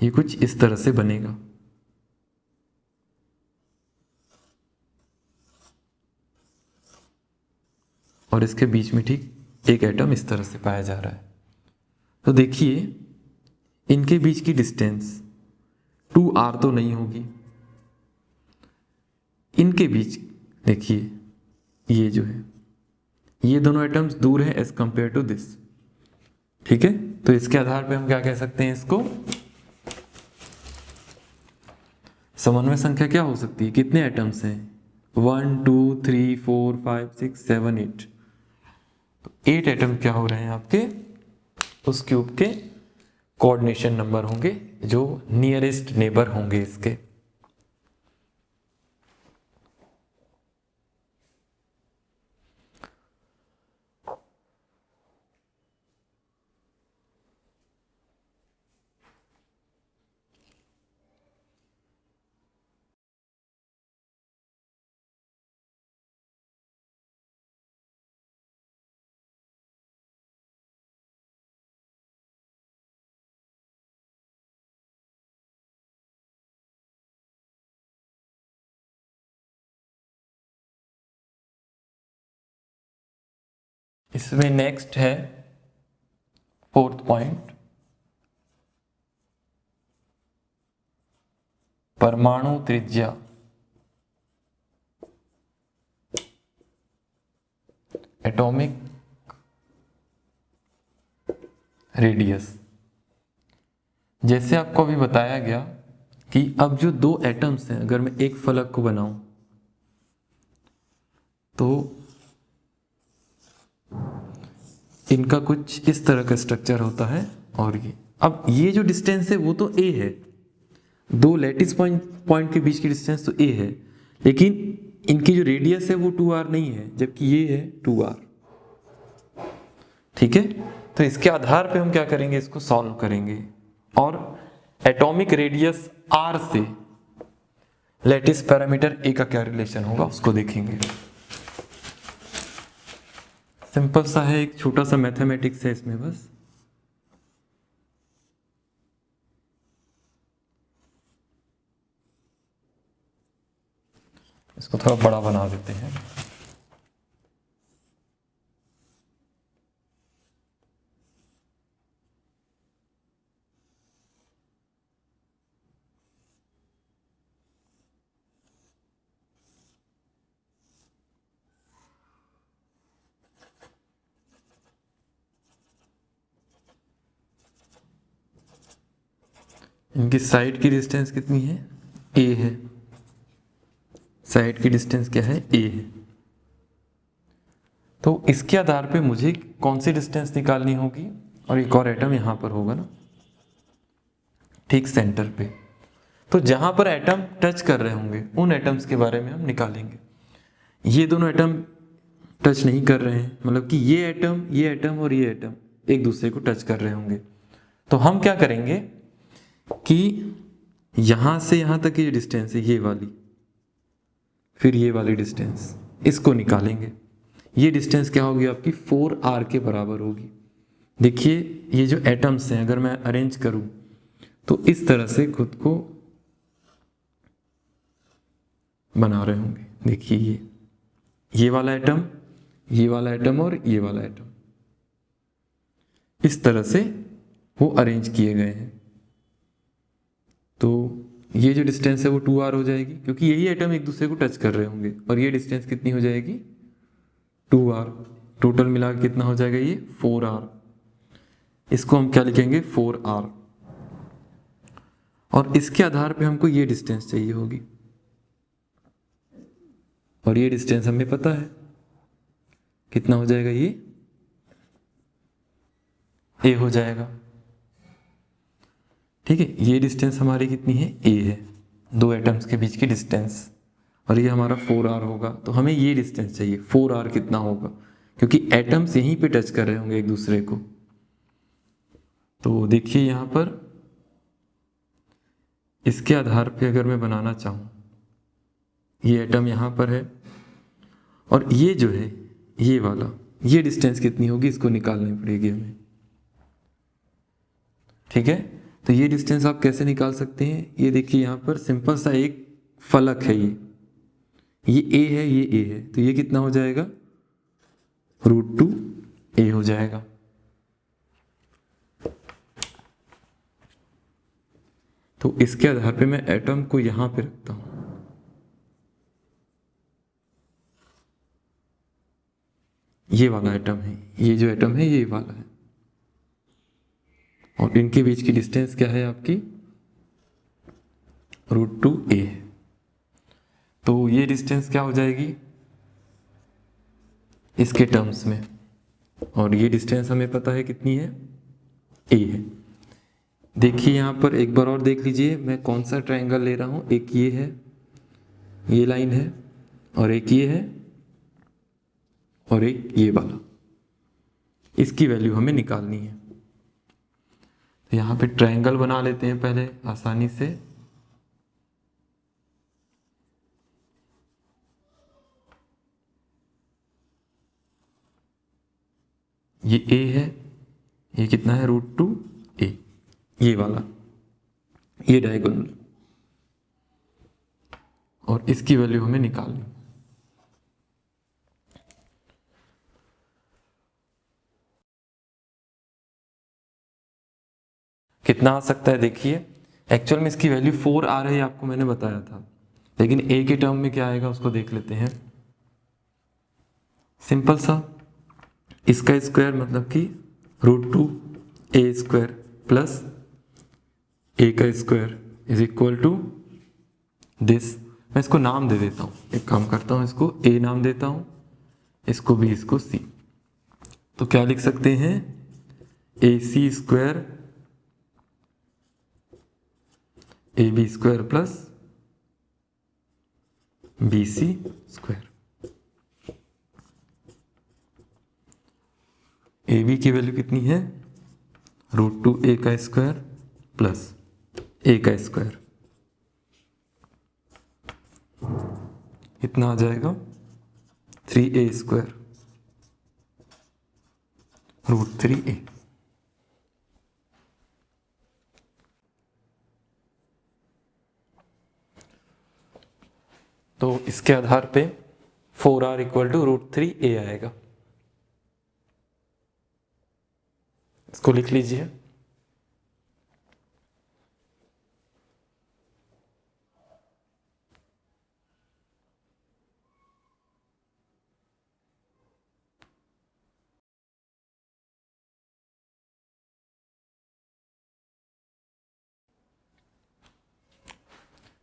ये कुछ इस तरह से बनेगा। और इसके बीच में ठीक एक एटम इस तरह से पाया जा रहा है। तो देखिए इनके बीच की डिस्टेंस 2r तो नहीं होगी। इनके बीच देखिए ये जो है, ये दोनों एटम्स दूर है एज कंपेयर टू दिस। ठीक है, तो इसके आधार पे हम क्या कह सकते हैं, इसको समन्वय संख्या क्या हो सकती है? कितने एटम्स हैं? 1 2 3 4 5 6 7 8। तो 8 एटम क्या हो रहे हैं आपके उस क्यूब के कोऑर्डिनेशन नंबर होंगे, जो नियरेस्ट नेबर होंगे इसके। इसमें नेक्स्ट है 4th पॉइंट, परमाणु त्रिज्या। Atomic radius. जैसे आपको अभी बताया गया कि अब जो दो एटम्स हैं, अगर मैं एक फलक को बनाऊं तो इनका कुछ इस तरह का स्ट्रक्चर होता है। और ये अब ये जो डिस्टेंस है वो तो a है, दो लैटिस पॉइंट के बीच की डिस्टेंस तो a है, लेकिन इनकी जो रेडियस है वो 2r नहीं है, जबकि ये है 2r। ठीक है, तो इसके आधार पे हम क्या करेंगे, इसको सॉल्व करेंगे और एटॉमिक रेडियस r से लैटिस पैरामीटर a का क्या रिलेशन होगा उसको देखेंगे। सिंपल सा है, एक छोटा सा मैथमेटिक्स है इसमें बस। इसको थोड़ा बड़ा बना देते हैं। इनकी साइड की डिस्टेंस कितनी है? a है। साइड की डिस्टेंस क्या है? a है। तो इसके आधार पे मुझे कौन सी डिस्टेंस निकालनी होगी, और एक और एटम यहां पर होगा ना, ठीक सेंटर पे। तो जहां पर एटम टच कर रहे होंगे उन एटम्स के बारे में हम निकालेंगे। ये दोनों एटम टच नहीं कर रहे हैं, मतलब कि ये एटम और ये एटम एक दूसरे को टच कर रहे होंगे। तो हम क्या करेंगे कि यहां से यहां तक ये डिस्टेंस है, ये वाली, फिर ये वाली डिस्टेंस, इसको निकालेंगे। ये डिस्टेंस क्या होगी आपकी? 4r के बराबर होगी। देखिए ये जो एटम्स हैं, अगर मैं अरेंज करूं तो इस तरह से खुद को बना रहे होंगे। देखिए ये वाला एटम, ये वाला एटम और ये वाला एटम, इस तरह से वो अरेंज किए गए हैं। तो ये जो डिस्टेंस है वो 2r हो जाएगी, क्योंकि यही एटम एक दूसरे को टच कर रहे होंगे। और ये डिस्टेंस कितनी हो जाएगी? 2r। टोटल मिला के कितना हो जाएगा? ये 4r। इसको हम क्या लिखेंगे? 4r। और इसके आधार पे हमको ये डिस्टेंस चाहिए होगी, और ये डिस्टेंस हमें पता है कितना हो जाएगा, ये a हो जाएगा। ठीक है, ये डिस्टेंस हमारी कितनी है, ए है, दो एटम्स के बीच की डिस्टेंस, और ये हमारा 4r होगा। तो हमें ये डिस्टेंस चाहिए 4r कितना होगा, क्योंकि एटम्स यहीं पे टच कर रहे होंगे एक दूसरे को। तो देखिए यहाँ पर इसके आधार पे अगर मैं बनाना चाहूँ, ये एटम यहाँ पर है और ये जो है ये वाला, ये डिस्टेंस कितनी होगी इसको निकालनी पड़ेगी हमें। ठीक है, तो ये डिस्टेंस आप कैसे निकाल सकते हैं, ये देखिए यहाँ पर सिंपल सा एक फलक है, ये ए है, ये ए है, तो ये कितना हो जाएगा, √2a हो जाएगा। तो इसके आधार पे मैं एटम को यहां पे रखता हूं, ये वाला एटम है, ये जो एटम है ये वाला है, और इनके बीच की डिस्टेंस क्या है आपकी, √2a है। तो ये डिस्टेंस क्या हो जाएगी इसके टर्म्स में, और ये डिस्टेंस हमें पता है कितनी है, a है। देखिए यहाँ पर एक बार और देख लीजिए मैं कौन सा ट्रायंगल ले रहा हूँ, एक ये है, ये लाइन है, और एक ये है, और एक ये वाला, इसकी वैल्यू हमें निकालनी है। तो यहाँ पे ट्रायंगल बना लेते हैं पहले आसानी से। ये a है, ये कितना है, √2a, ये वाला, ये डायगोनल, और इसकी वैल्यू हमें निकालनी। कितना आ सकता है देखिए, एक्चुअल में इसकी वैल्यू 4 आ रही है, आपको मैंने बताया था, लेकिन a के टर्म में क्या आएगा उसको देख लेते हैं। सिंपल सा, इसका स्क्वायर मतलब कि √2a² प्लस a का square is equal to this. मैं इसको नाम दे देता हूँ, एक काम करता हूँ, इसको a नाम देता हूँ, इसको b, इसको c। तो क्या लिख सकते हैं, ac² ab² plus bc²। ab की वैल्यू कितनी है, √2a का स्क्वायर प्लस a का स्क्वायर, कितना आ जाएगा, 3a² √3a। तो इसके आधार पे 4r इक्वल टू √3a आएगा, इसको लिख लीजिए।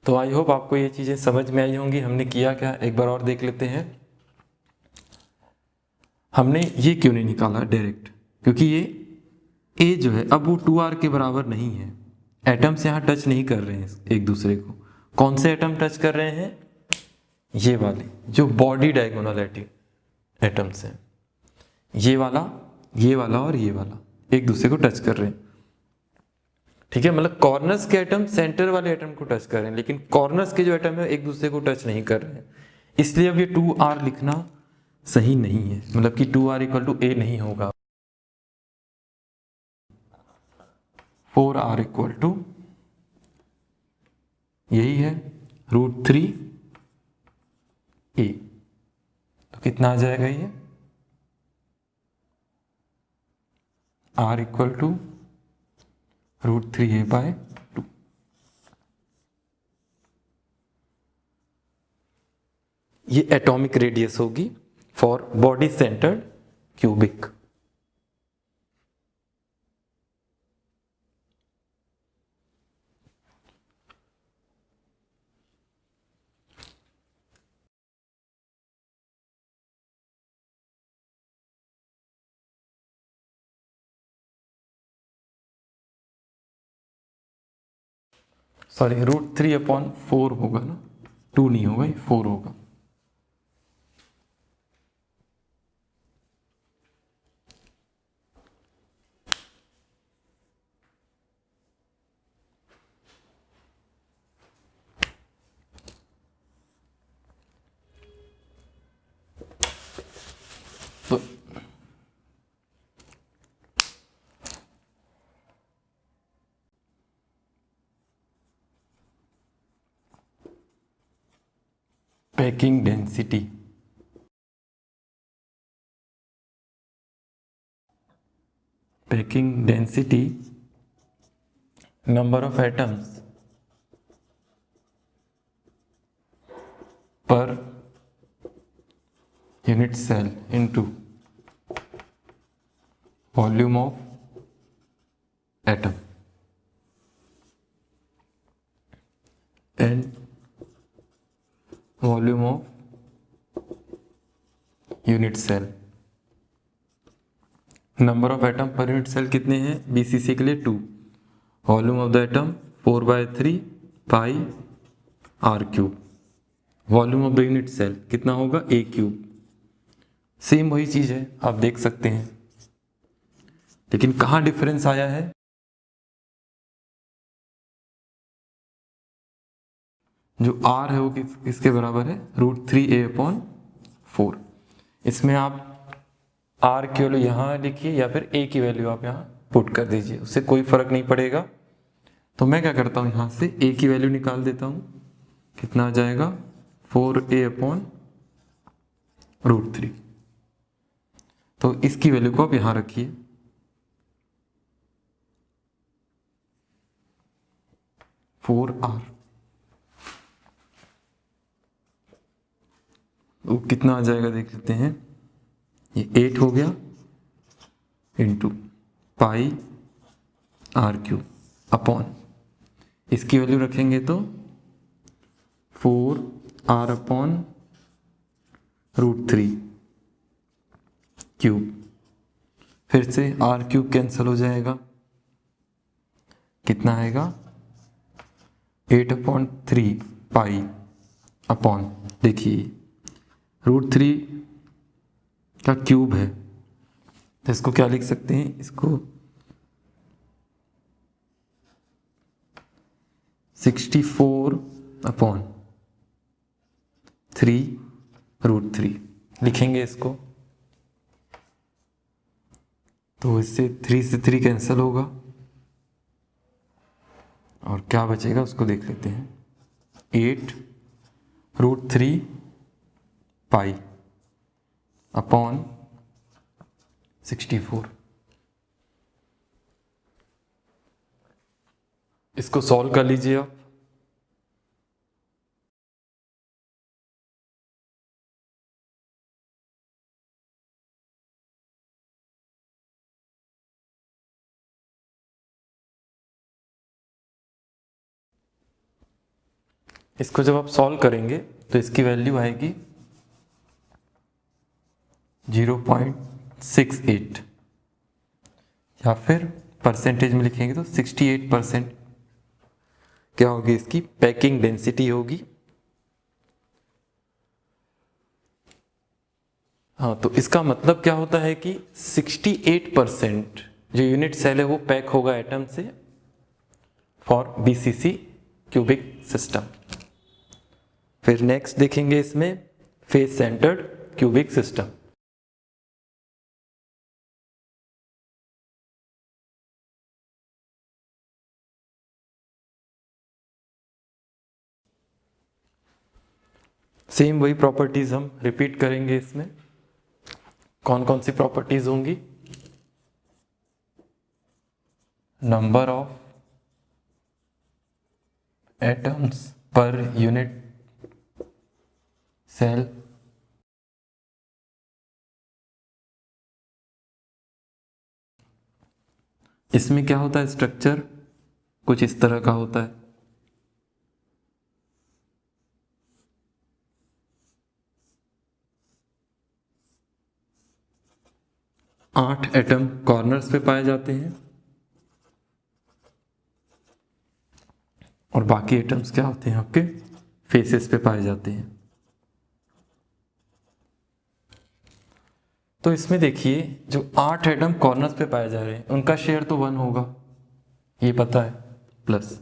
तो आई होप आपको ये चीज़ें समझ में आई होंगी। हमने किया क्या, एक बार और देख लेते हैं। हमने ये क्यों नहीं निकाला डायरेक्ट, क्योंकि ये a जो है अब वो 2r के बराबर नहीं है, एटम्स यहाँ टच नहीं कर रहे हैं एक दूसरे को। कौन से एटम टच कर रहे हैं, ये वाले जो बॉडी डायगोनल एटम्स हैं, ये वाला और ये वाला एक दूसरे को टच कर रहे हैं। ठीक है, मतलब कॉर्नर्स के एटम सेंटर वाले एटम को टच कर रहे हैं, लेकिन कॉर्नर्स के जो एटम है एक दूसरे को टच नहीं कर रहे हैं, इसलिए अब ये 2r लिखना सही नहीं है, मतलब कि 2r इक्वल टू a नहीं होगा। 4r इक्वल टू यही है √3a। तो कितना आ जाएगा ये, r इक्वल टू √3a/2। ये एटॉमिक रेडियस होगी for body centred cubic. Sorry √3/4 होगा ना, 2 नहीं होगा, 4 होगा। तो packing density, number of atoms per unit cell into volume of atom and volume of unit cell. Number of atom per unit cell कितने हैं? बीसीसी के लिए 2। Volume of the atom 4/3 pi r cube. Volume of the unit cell कितना होगा? ए cube. Same वही चीज है, आप देख सकते हैं, लेकिन कहाँ डिफरेंस आया है? जो आर है वो किसके बराबर है? √3a/4। इसमें आप आर की वैल्यू यहाँ लिखिए या फिर ए की वैल्यू आप यहाँ पुट कर दीजिए, उससे कोई फर्क नहीं पड़ेगा। तो मैं क्या करता हूँ, यहाँ से ए की वैल्यू निकाल देता हूँ। कितना आ जाएगा? 4a/√3। तो इसकी वैल्यू को आप यहाँ रखिए। फोर आर तो कितना आ जाएगा देख लेते हैं। ये 8 हो गया into pi r cube upon, इसकी वैल्यू रखेंगे तो 4r/√3 क्यूब। फिर से आर क्यूब कैंसिल हो जाएगा, कितना आएगा? 8/3 पाई अपॉन, देखिए √3 का क्यूब है तो इसको क्या लिख सकते हैं? इसको 64/3√3 लिखेंगे इसको। तो इससे 3 से 3 कैंसिल होगा और क्या बचेगा उसको देख लेते हैं। 8√3 पाई अपॉन 64। इसको सॉल्व कर लीजिए आप। इसको जब आप सॉल्व करेंगे तो इसकी वैल्यू आएगी 0.68 या फिर परसेंटेज में लिखेंगे तो 68% क्या होगी? इसकी पैकिंग डेंसिटी होगी। हाँ, तो इसका मतलब क्या होता है कि 68% जो यूनिट सेल है वो पैक होगा एटम से फॉर बीसीसी क्यूबिक सिस्टम। फिर नेक्स्ट देखेंगे इसमें face centred cubic system. Same वही प्रॉपर्टीज हम रिपीट करेंगे। इसमें कौन कौन सी प्रॉपर्टीज होंगी? Number of atoms per unit cell, इसमें क्या होता है? स्ट्रक्चर कुछ इस तरह का होता है। 8 एटम कॉर्नर्स पे पाए जाते हैं और बाकी एटम्स क्या होते हैं आपके फेसेस पे पाए जाते हैं। तो इसमें देखिए जो 8 एटम कॉर्नर्स पे पाए जा रहे हैं उनका शेयर तो 1 होगा, ये पता है, प्लस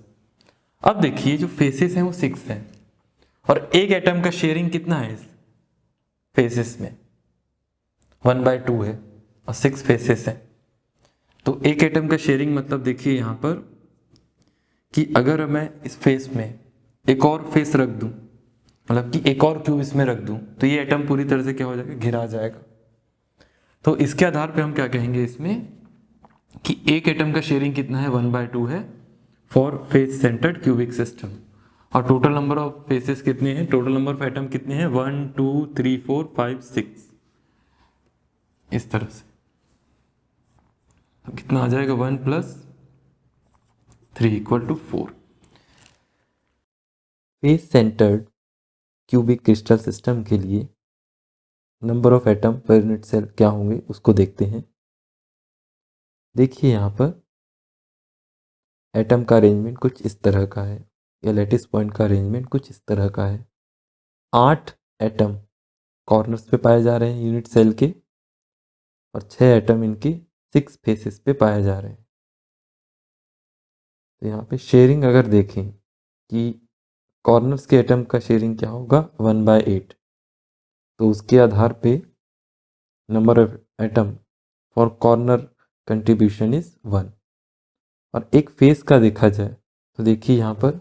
अब देखिए जो फेसेस हैं वो 6 हैं और एक एटम का शेयरिंग कितना है इस फेसेस में, 1/2 है और 6 फेसेस हैं। तो एक एटम का शेयरिंग मतलब देखिए यहाँ पर कि अगर मैं इस फेस में एक और फेस रख दूं, मतलब कि एक और क्यूब इसमें रख दूं, तो ये एटम पूरी तरह से क्या हो जाएगा, घिरा जाएगा। तो इसके आधार पे हम क्या कहेंगे इसमें कि एक एटम का शेयरिंग कितना है, 1/2 है for face centred cubic system. और टोटल नंबर ऑफ फेसेस कितने हैं, टोटल नंबर ऑफ एटम कितने हैं, 1 2 3 4 5 6, इस तरह से। तो कितना आ जाएगा, 1 + 3 = 4। Face centred cubic crystal system के लिए number of atom per unit cell क्या होंगे उसको देखते हैं। देखिए यहाँ पर एटम का अरेंजमेंट कुछ इस तरह का है, या लैटिस पॉइंट का अरेंजमेंट कुछ इस तरह का है। 8 एटम कॉर्नर्स पे पाए जा रहे हैं यूनिट सेल के और 6 एटम इनके 6 फेसेस पे पाए जा रहे हैं। तो यहाँ पे शेयरिंग अगर देखें कि कॉर्नर्स के एटम का शेयरिंग क्या होगा, 1/8, तो उसके आधार पे number of atom for corner contribution is 1। और एक फेस का देखा जाए तो देखिए यहाँ पर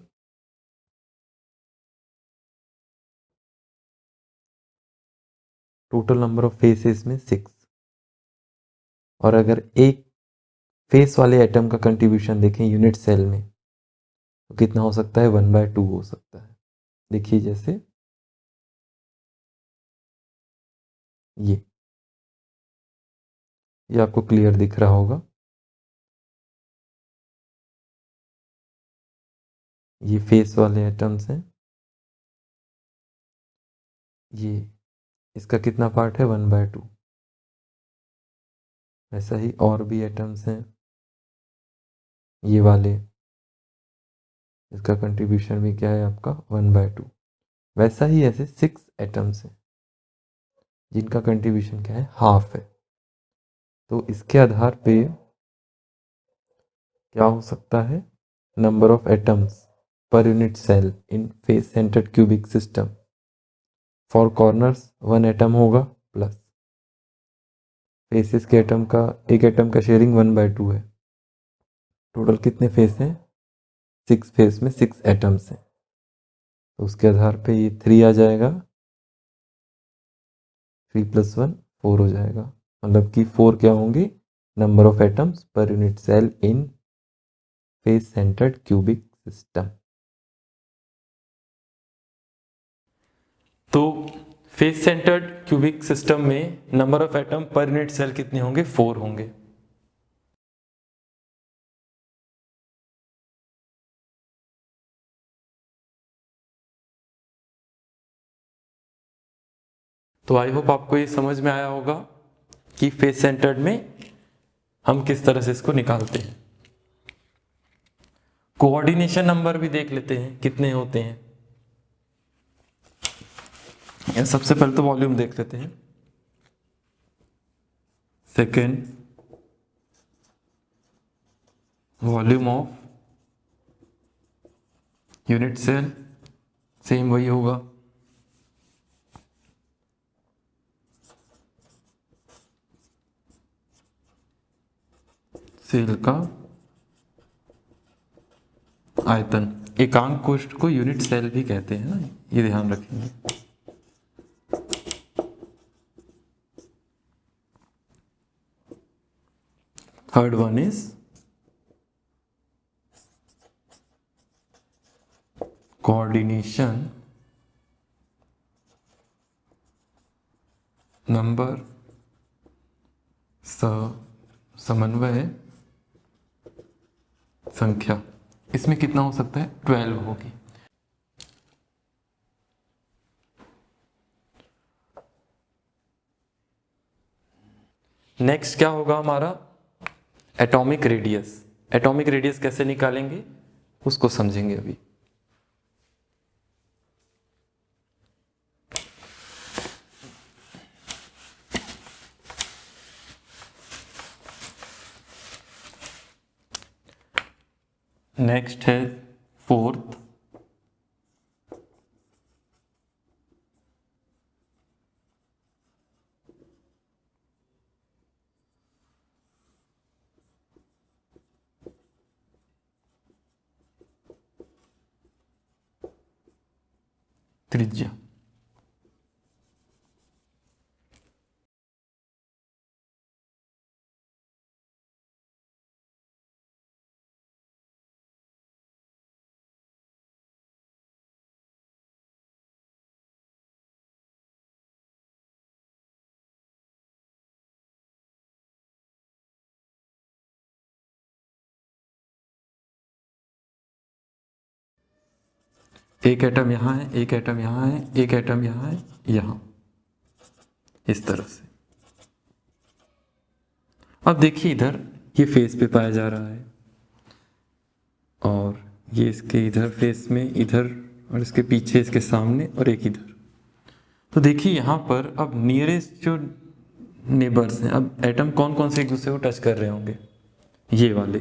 टोटल नंबर ऑफ फेसेस में 6, और अगर एक फेस वाले एटम का कंट्रीब्यूशन देखें यूनिट सेल में तो कितना हो सकता है, 1/2 हो सकता है। देखिए जैसे ये आपको क्लियर दिख रहा होगा। ये फेस वाले एटम्स हैं, ये इसका कितना पार्ट है, 1/2। ऐसा ही और भी एटम्स हैं, ये वाले, इसका कंट्रीब्यूशन भी क्या है आपका, 1/2। वैसा ही ऐसे 6 एटम्स हैं जिनका कंट्रीब्यूशन क्या है, हाफ है। तो इसके आधार पे क्या हो सकता है, number of atoms per unit cell in face centred cubic system for corners 1 atom होगा, प्लस फेसेस के एटम का, एक एटम का शेयरिंग 1/2 है। टोटल कितने फेस हैं, 6 फेस में 6 एटम्स हैं, तो उसके आधार पे ये 3 आ जाएगा, 3 + 1 4 हो जाएगा। मतलब कि 4 क्या होंगे, number of atoms per unit cell in face centred cubic system. तो फेस सेंटर्ड क्यूबिक सिस्टम में number of atom per unit cell कितने होंगे, 4 होंगे। तो आई होप आपको ये समझ में आया होगा कि फेस सेंटर्ड में हम किस तरह से इसको निकालते हैं। कोऑर्डिनेशन नंबर भी देख लेते हैं कितने होते हैं। सबसे पहले तो वॉल्यूम देख लेते हैं। Second, volume of unit cell, same वही होगा। सेल का आयतन, एकांक कोष्ठ को यूनिट सेल भी कहते हैं ना, ये ध्यान रखेंगे। Third one is coordination number, समन्वय संख्या, इसमें कितना हो सकता है, 12 होगी। नेक्स्ट क्या होगा हमारा, एटॉमिक रेडियस। एटॉमिक रेडियस कैसे निकालेंगे उसको समझेंगे अभी। नेक्स्ट है फोर्थ, त्रिज्या। एक एटम यहाँ है, एक एटम यहाँ है, एक एटम यहाँ है, यहाँ, इस तरह से। अब देखिए इधर ये फेस पे पाया जा रहा है और ये इसके इधर फेस में, इधर, और इसके पीछे, इसके सामने, और एक इधर। तो देखिए यहाँ पर अब नियरेस्ट जो नेबर्स हैं, अब एटम कौन कौन से एक दूसरे को टच कर रहे होंगे, ये वाले।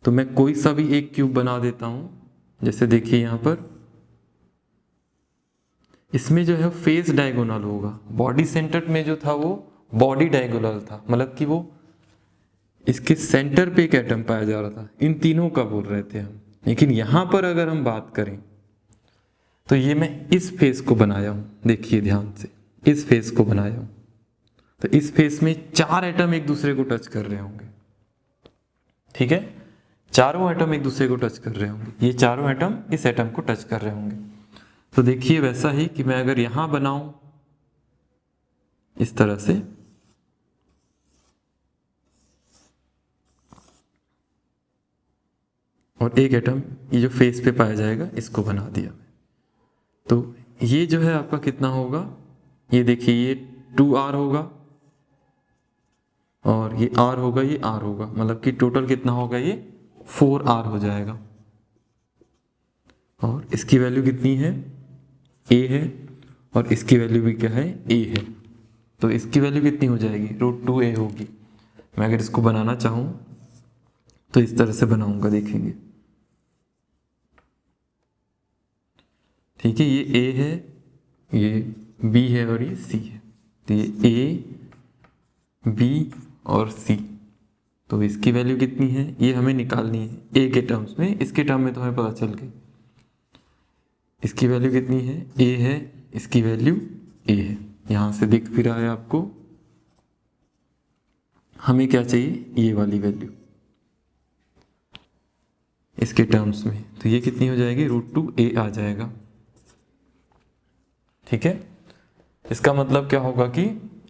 तो मैं कोई सा भी एक क्यूब बना देता हूँ, जैसे देखिए यहाँ पर इसमें जो है फेस डायगोनल होगा। बॉडी सेंटर में जो था वो बॉडी डायगोनल था, मतलब कि वो इसके सेंटर पे एक एटम पाया जा रहा था। इन तीनों का बोल रहे थे हम। लेकिन यहाँ पर अगर हम बात करें तो ये मैं इस फेस को बनाया हूँ, देखिए ध्यान से, इस फेस को बनाया हूँ। तो इस फेस में 4 एटम एक दूसरे को टच कर रहे होंगे, ठीक है, चारों एटम एक दूसरे को टच कर रहे होंगे। ये चारों एटम इस एटम को टच कर रहे होंगे। तो देखिए वैसा ही कि मैं अगर यहां बनाऊं इस तरह से, और एक एटम ये जो फेस पे पाया जाएगा इसको बना दिया। तो ये जो है आपका कितना होगा, ये देखिए ये 2r होगा और ये r होगा, ये r होगा, मतलब कि टोटल कितना होगा, ये 4r हो जाएगा। और इसकी वैल्यू कितनी है, a है, और इसकी वैल्यू भी क्या है, a है। तो इसकी वैल्यू कितनी हो जाएगी, √2a होगी। मैं अगर इसको बनाना चाहूँ तो इस तरह से बनाऊंगा, देखेंगे, ठीक है। ये a है, ये b है और ये c है। तो ये a, b और c, तो इसकी वैल्यू कितनी है ये हमें निकालनी है a के टर्म्स में। इसके टर्म में तो हमें पता चल गई, इसकी वैल्यू कितनी है, a है, इसकी वैल्यू a है, यहां से दिख भी रहा है आपको। हमें क्या चाहिए, ये वाली वैल्यू इसके टर्म्स में। तो ये कितनी हो जाएगी, √2a आ जाएगा, ठीक है। इसका मतलब क्या होगा कि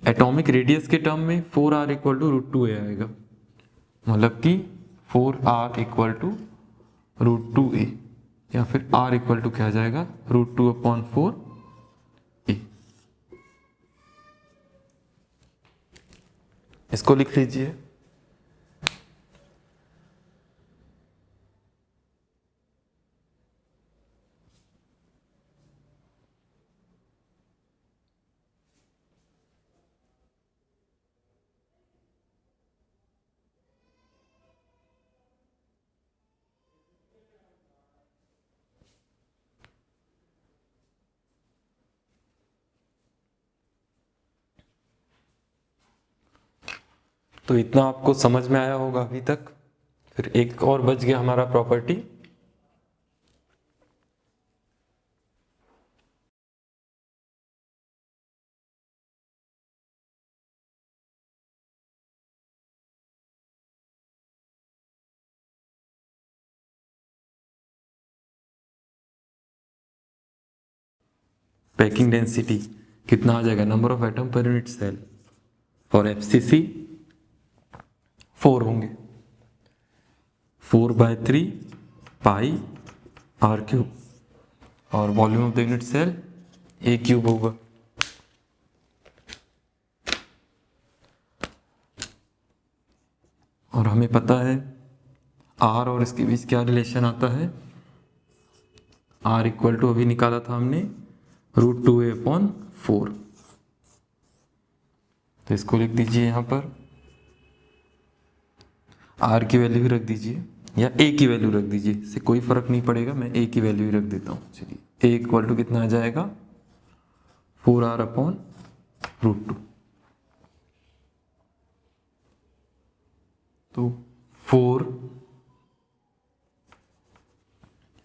एटॉमिक रेडियस के टर्म में 4r इक्वल टू √2a आएगा, मतलब कि 4r इक्वल टू √2a, या फिर r इक्वल टू क्या आ जाएगा, √2/4a। इसको लिख लीजिए। तो इतना आपको समझ में आया होगा अभी तक। फिर एक और बच गया हमारा प्रॉपर्टी, पैकिंग डेंसिटी कितना आ जाएगा, number of atom per unit cell. For FCC 4 होंगे, 4/3 पाई r³, और volume of the unit cell a³ होगा। और हमें पता है r और इसके बीच क्या रिलेशन आता है, r इक्वल टू अभी निकाला था हमने √2a/4। तो इसको लिख दीजिए यहाँ पर, r की वैल्यू भी रख दीजिए या ए की वैल्यू रख दीजिए, इससे कोई फर्क नहीं पड़ेगा, मैं ए की वैल्यू ही रख देता हूँ। चलिए ए इक्वल टू कितना आ जाएगा 4r/√2। तो 4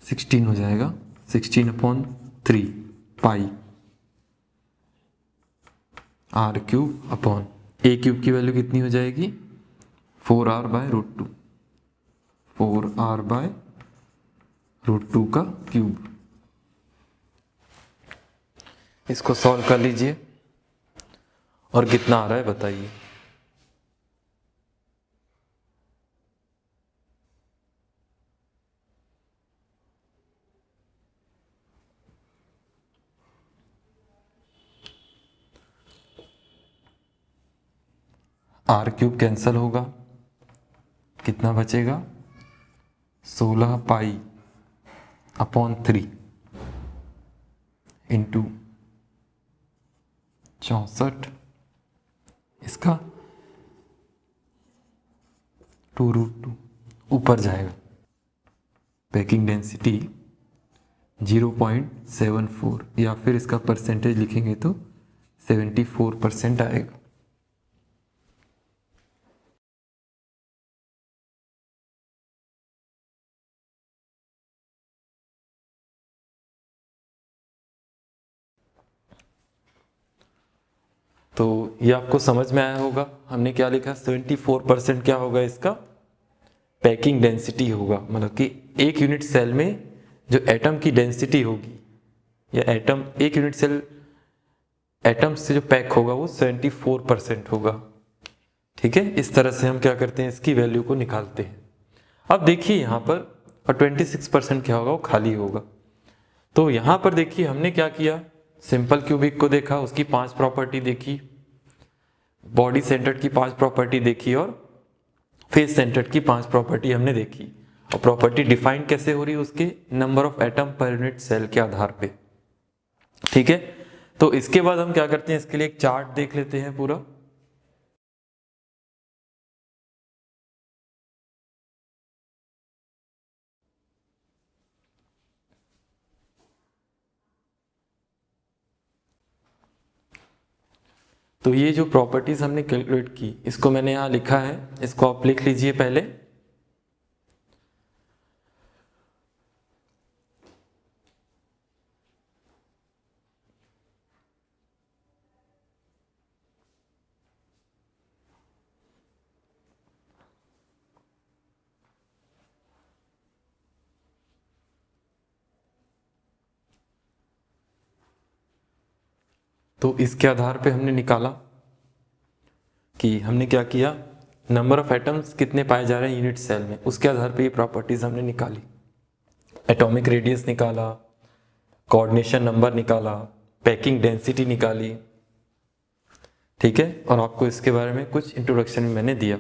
16 हो जाएगा, 16/3 पाई r³ ए क्यूब की वैल्यू कितनी हो जाएगी 4r/√2, 4r/√2 का क्यूब। इसको सॉल्व कर लीजिए और कितना आ रहा है बताइए। r³ कैंसिल होगा, कितना बचेगा 16π/3 इंटू 64, इसका 2√2 ऊपर जाएगा। पैकिंग डेंसिटी 0.74 या फिर इसका परसेंटेज लिखेंगे तो 74% आएगा। तो ये आपको समझ में आया होगा, हमने क्या लिखा 74% क्या होगा इसका पैकिंग डेंसिटी होगा, मतलब कि एक यूनिट सेल में जो एटम की डेंसिटी होगी या एटम एक यूनिट सेल एटम से जो पैक होगा वो 74% होगा। ठीक है, इस तरह से हम क्या करते हैं इसकी वैल्यू को निकालते हैं। अब देखिए यहाँ पर और 26% क्या होगा वो खाली होगा। तो यहाँ पर देखिए हमने क्या किया, सिंपल क्यूबिक को देखा, उसकी 5 प्रॉपर्टी देखी, बॉडी सेंटर्ड की 5 प्रॉपर्टी देखी और फेस सेंटर्ड की 5 प्रॉपर्टी हमने देखी। और प्रॉपर्टी डिफाइन कैसे हो रही है उसके number of atom per unit cell के आधार पे। ठीक है, तो इसके बाद हम क्या करते हैं, इसके लिए एक चार्ट देख लेते हैं पूरा। तो ये जो प्रॉपर्टीज हमने कैलकुलेट की इसको मैंने यहाँ लिखा है, इसको आप लिख लीजिए पहले। तो इसके आधार पे हमने निकाला कि हमने क्या किया, नंबर ऑफ एटम्स कितने पाए जा रहे हैं यूनिट सेल में, उसके आधार पे ये प्रॉपर्टीज हमने निकाली। एटॉमिक रेडियस निकाला, कोऑर्डिनेशन नंबर निकाला, पैकिंग डेंसिटी निकाली। ठीक है, और आपको इसके बारे में कुछ इंट्रोडक्शन में मैंने दिया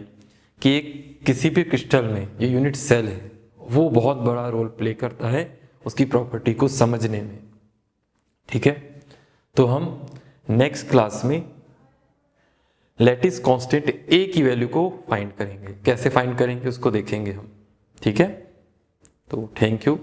कि एक किसी भी क्रिस्टल में ये यूनिट सेल है वो बहुत बड़ा रोल प्ले करता है उसकी प्रॉपर्टी को समझने में। ठीक है, तो हम नेक्स्ट क्लास में लैटिस कांस्टेंट ए की वैल्यू को फाइंड करेंगे, कैसे फाइंड करेंगे उसको देखेंगे हम। ठीक है, तो थैंक यू।